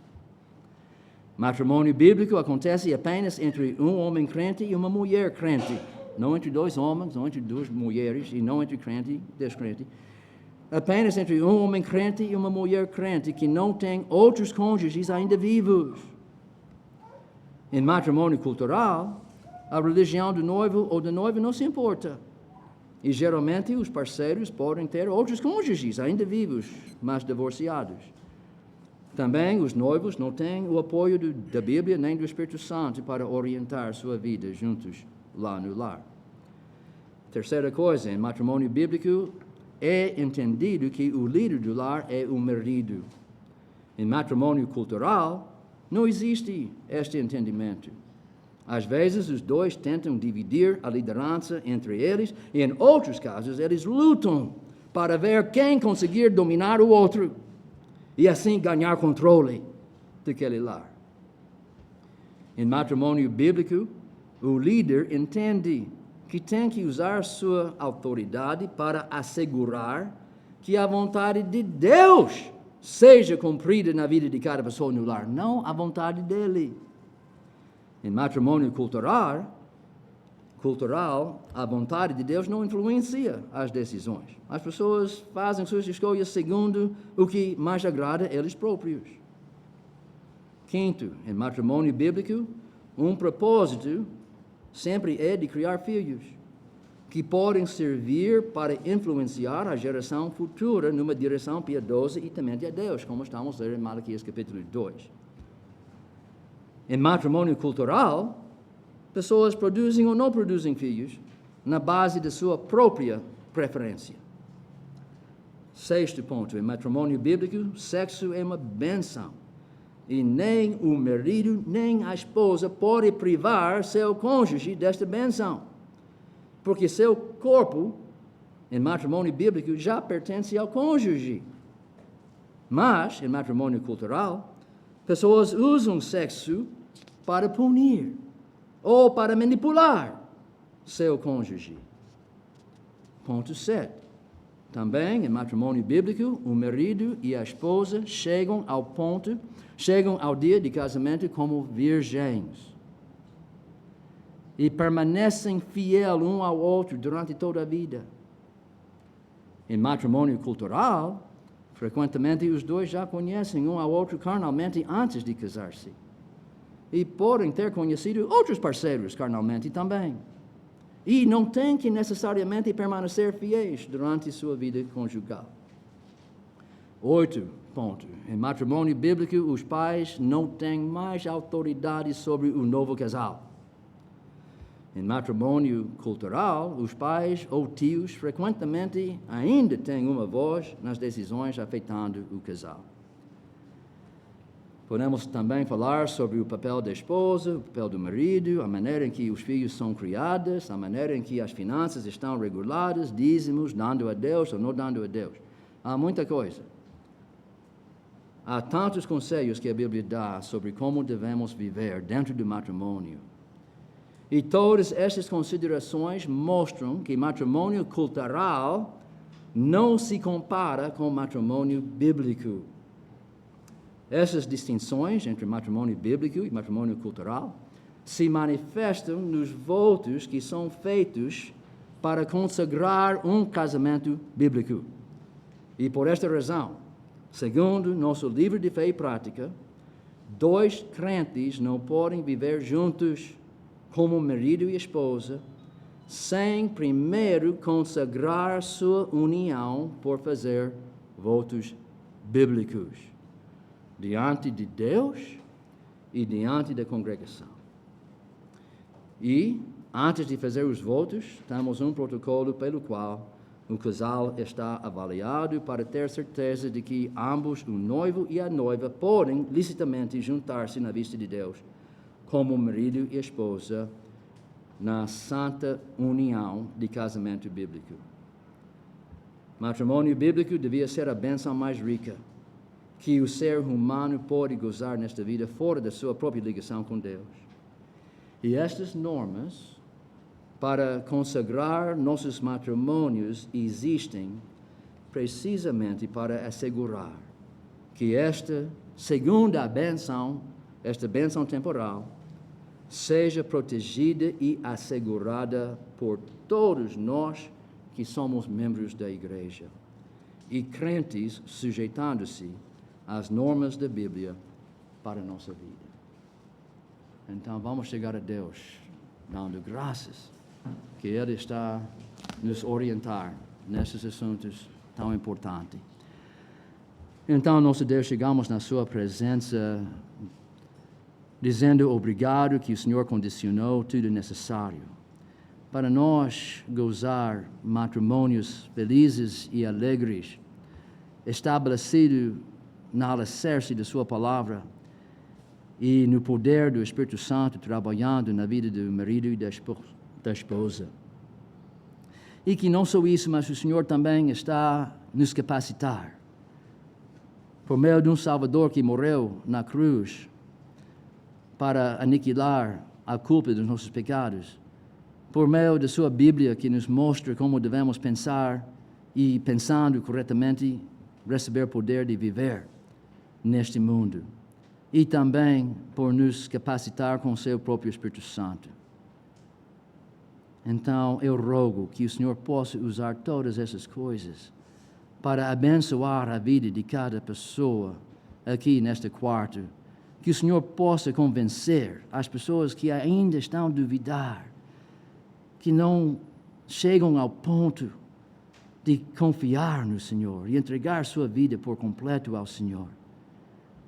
Matrimônio bíblico acontece apenas entre um homem crente e uma mulher crente. Não entre dois homens, não entre duas mulheres, e não entre crente e descrente. Apenas entre um homem crente e uma mulher crente que não tem outros cônjuges ainda vivos. Em matrimônio cultural, a religião do noivo ou da noiva não se importa. E geralmente os parceiros podem ter outros cônjuges ainda vivos, mas divorciados. Também os noivos não têm o apoio da Bíblia nem do Espírito Santo para orientar sua vida juntos lá no lar. Terceira coisa, em matrimônio bíblico, é entendido que o líder do lar é o marido. Em matrimônio cultural, não existe este entendimento. Às vezes, os dois tentam dividir a liderança entre eles, e em outros casos, eles lutam para ver quem conseguir dominar o outro e assim ganhar controle daquele lar. Em matrimônio bíblico, o líder entende que tem que usar sua autoridade para assegurar que a vontade de Deus seja cumprida na vida de cada pessoa no lar, não a vontade dele. Em matrimônio cultural, a vontade de Deus não influencia as decisões. As pessoas fazem suas escolhas segundo o que mais agrada a eles próprios. Quinto, em matrimônio bíblico, um propósito sempre é de criar filhos que podem servir para influenciar a geração futura numa direção piedosa e temente a Deus, como estamos a ler em Malaquias capítulo 2. Em matrimônio cultural, pessoas produzem ou não produzem filhos na base da sua própria preferência. Sexto ponto, em matrimônio bíblico, sexo é uma bênção. E nem o marido, nem a esposa pode privar seu cônjuge desta bênção. Porque seu corpo, em matrimônio bíblico, já pertence ao cônjuge. Mas, em matrimônio cultural, pessoas usam sexo para punir ou para manipular seu cônjuge. Ponto 7. Também, em matrimônio bíblico, o marido e a esposa chegam ao dia de casamento como virgens e permanecem fiéis um ao outro durante toda a vida. Em matrimônio cultural, frequentemente os dois já conhecem um ao outro carnalmente antes de casar-se e podem ter conhecido outros parceiros carnalmente também. E não têm que necessariamente permanecer fiéis durante sua vida conjugal. 8. Ponto. Em matrimônio bíblico, os pais não têm mais autoridade sobre o novo casal. Em matrimônio cultural, os pais ou tios frequentemente ainda têm uma voz nas decisões afetando o casal. Podemos também falar sobre o papel da esposa, o papel do marido, a maneira em que os filhos são criados, a maneira em que as finanças estão reguladas, dízimos, dando a Deus ou não dando a Deus. Há muita coisa. Há tantos conselhos que a Bíblia dá sobre como devemos viver dentro do matrimônio. E todas estas considerações mostram que matrimônio cultural não se compara com matrimônio bíblico. Essas distinções entre matrimônio bíblico e matrimônio cultural se manifestam nos votos que são feitos para consagrar um casamento bíblico. E por esta razão, segundo nosso livro de fé e prática, dois crentes não podem viver juntos como marido e esposa sem primeiro consagrar sua união por fazer votos bíblicos diante de Deus e diante da congregação. E, antes de fazer os votos, temos um protocolo pelo qual o casal está avaliado para ter certeza de que ambos, o noivo e a noiva, podem licitamente juntar-se na vista de Deus como marido e esposa na santa união de casamento bíblico. Matrimônio bíblico devia ser a bênção mais rica que o ser humano pode gozar nesta vida fora da sua própria ligação com Deus. E estas normas para consagrar nossos matrimônios existem precisamente para assegurar que esta segunda bênção, esta bênção temporal, seja protegida e assegurada por todos nós que somos membros da igreja e crentes sujeitando-se às normas da Bíblia para a nossa vida. Então vamos chegar a Deus dando graças que Ele está nos orientar nesses assuntos tão importantes. Então, nosso Deus, chegamos na sua presença, dizendo obrigado que o Senhor condicionou tudo necessário para nós gozar matrimônios felizes e alegres, estabelecido na alicerce da sua palavra e no poder do Espírito Santo trabalhando na vida do marido e da esposa. E que não só isso, mas o Senhor também está nos capacitar, por meio de um Salvador que morreu na cruz para aniquilar a culpa dos nossos pecados, por meio da sua Bíblia que nos mostra como devemos pensar e, pensando corretamente, receber poder de viver neste mundo. E também por nos capacitar com o seu próprio Espírito Santo. Então, eu rogo que o Senhor possa usar todas essas coisas para abençoar a vida de cada pessoa aqui neste quarto. Que o Senhor possa convencer as pessoas que ainda estão a duvidar, que não chegam ao ponto de confiar no Senhor e entregar sua vida por completo ao Senhor.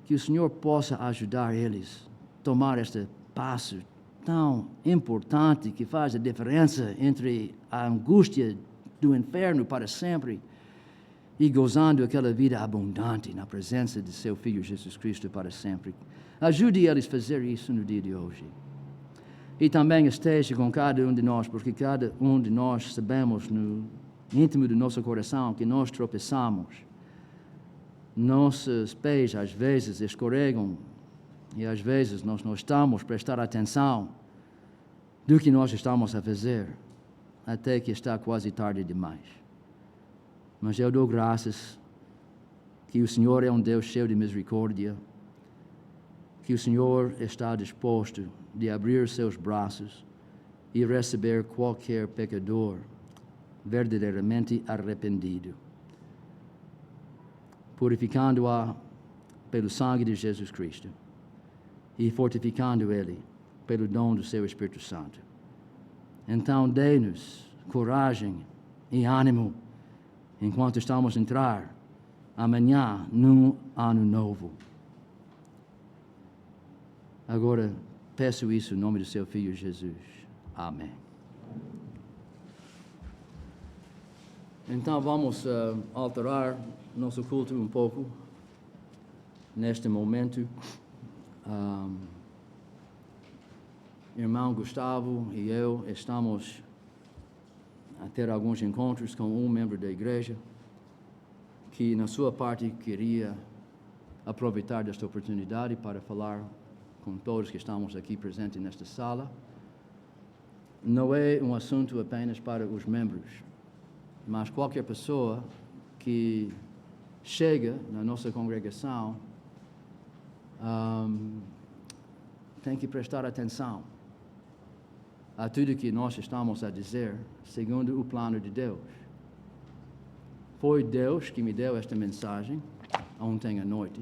Que o Senhor possa ajudar eles a tomar este passo tão importante que faz a diferença entre a angústia do inferno para sempre e gozando aquela vida abundante na presença de seu Filho Jesus Cristo para sempre. Ajude eles a fazer isso no dia de hoje. E também esteja com cada um de nós, porque cada um de nós sabemos no íntimo do nosso coração que nós tropeçamos. Nossos pés às vezes escorregam e às vezes nós não estamos a prestar atenção do que nós estamos a fazer, até que está quase tarde demais. Mas eu dou graças que o Senhor é um Deus cheio de misericórdia, que o Senhor está disposto de abrir seus braços e receber qualquer pecador verdadeiramente arrependido, purificando-a pelo sangue de Jesus Cristo e fortificando ele pelo dom do seu Espírito Santo. Então, dê-nos coragem e ânimo enquanto estamos a entrar amanhã num ano novo. Agora, peço isso em nome do seu Filho Jesus. Amém. Então, vamos alterar nosso culto um pouco neste momento. Irmão Gustavo e eu estamos a ter alguns encontros com um membro da igreja que, na sua parte, queria aproveitar desta oportunidade para falar com todos que estamos aqui presentes nesta sala. Não é um assunto apenas para os membros, mas qualquer pessoa que chega na nossa congregação tem que prestar atenção a tudo que nós estamos a dizer, segundo o plano de Deus. Foi Deus que me deu esta mensagem ontem à noite.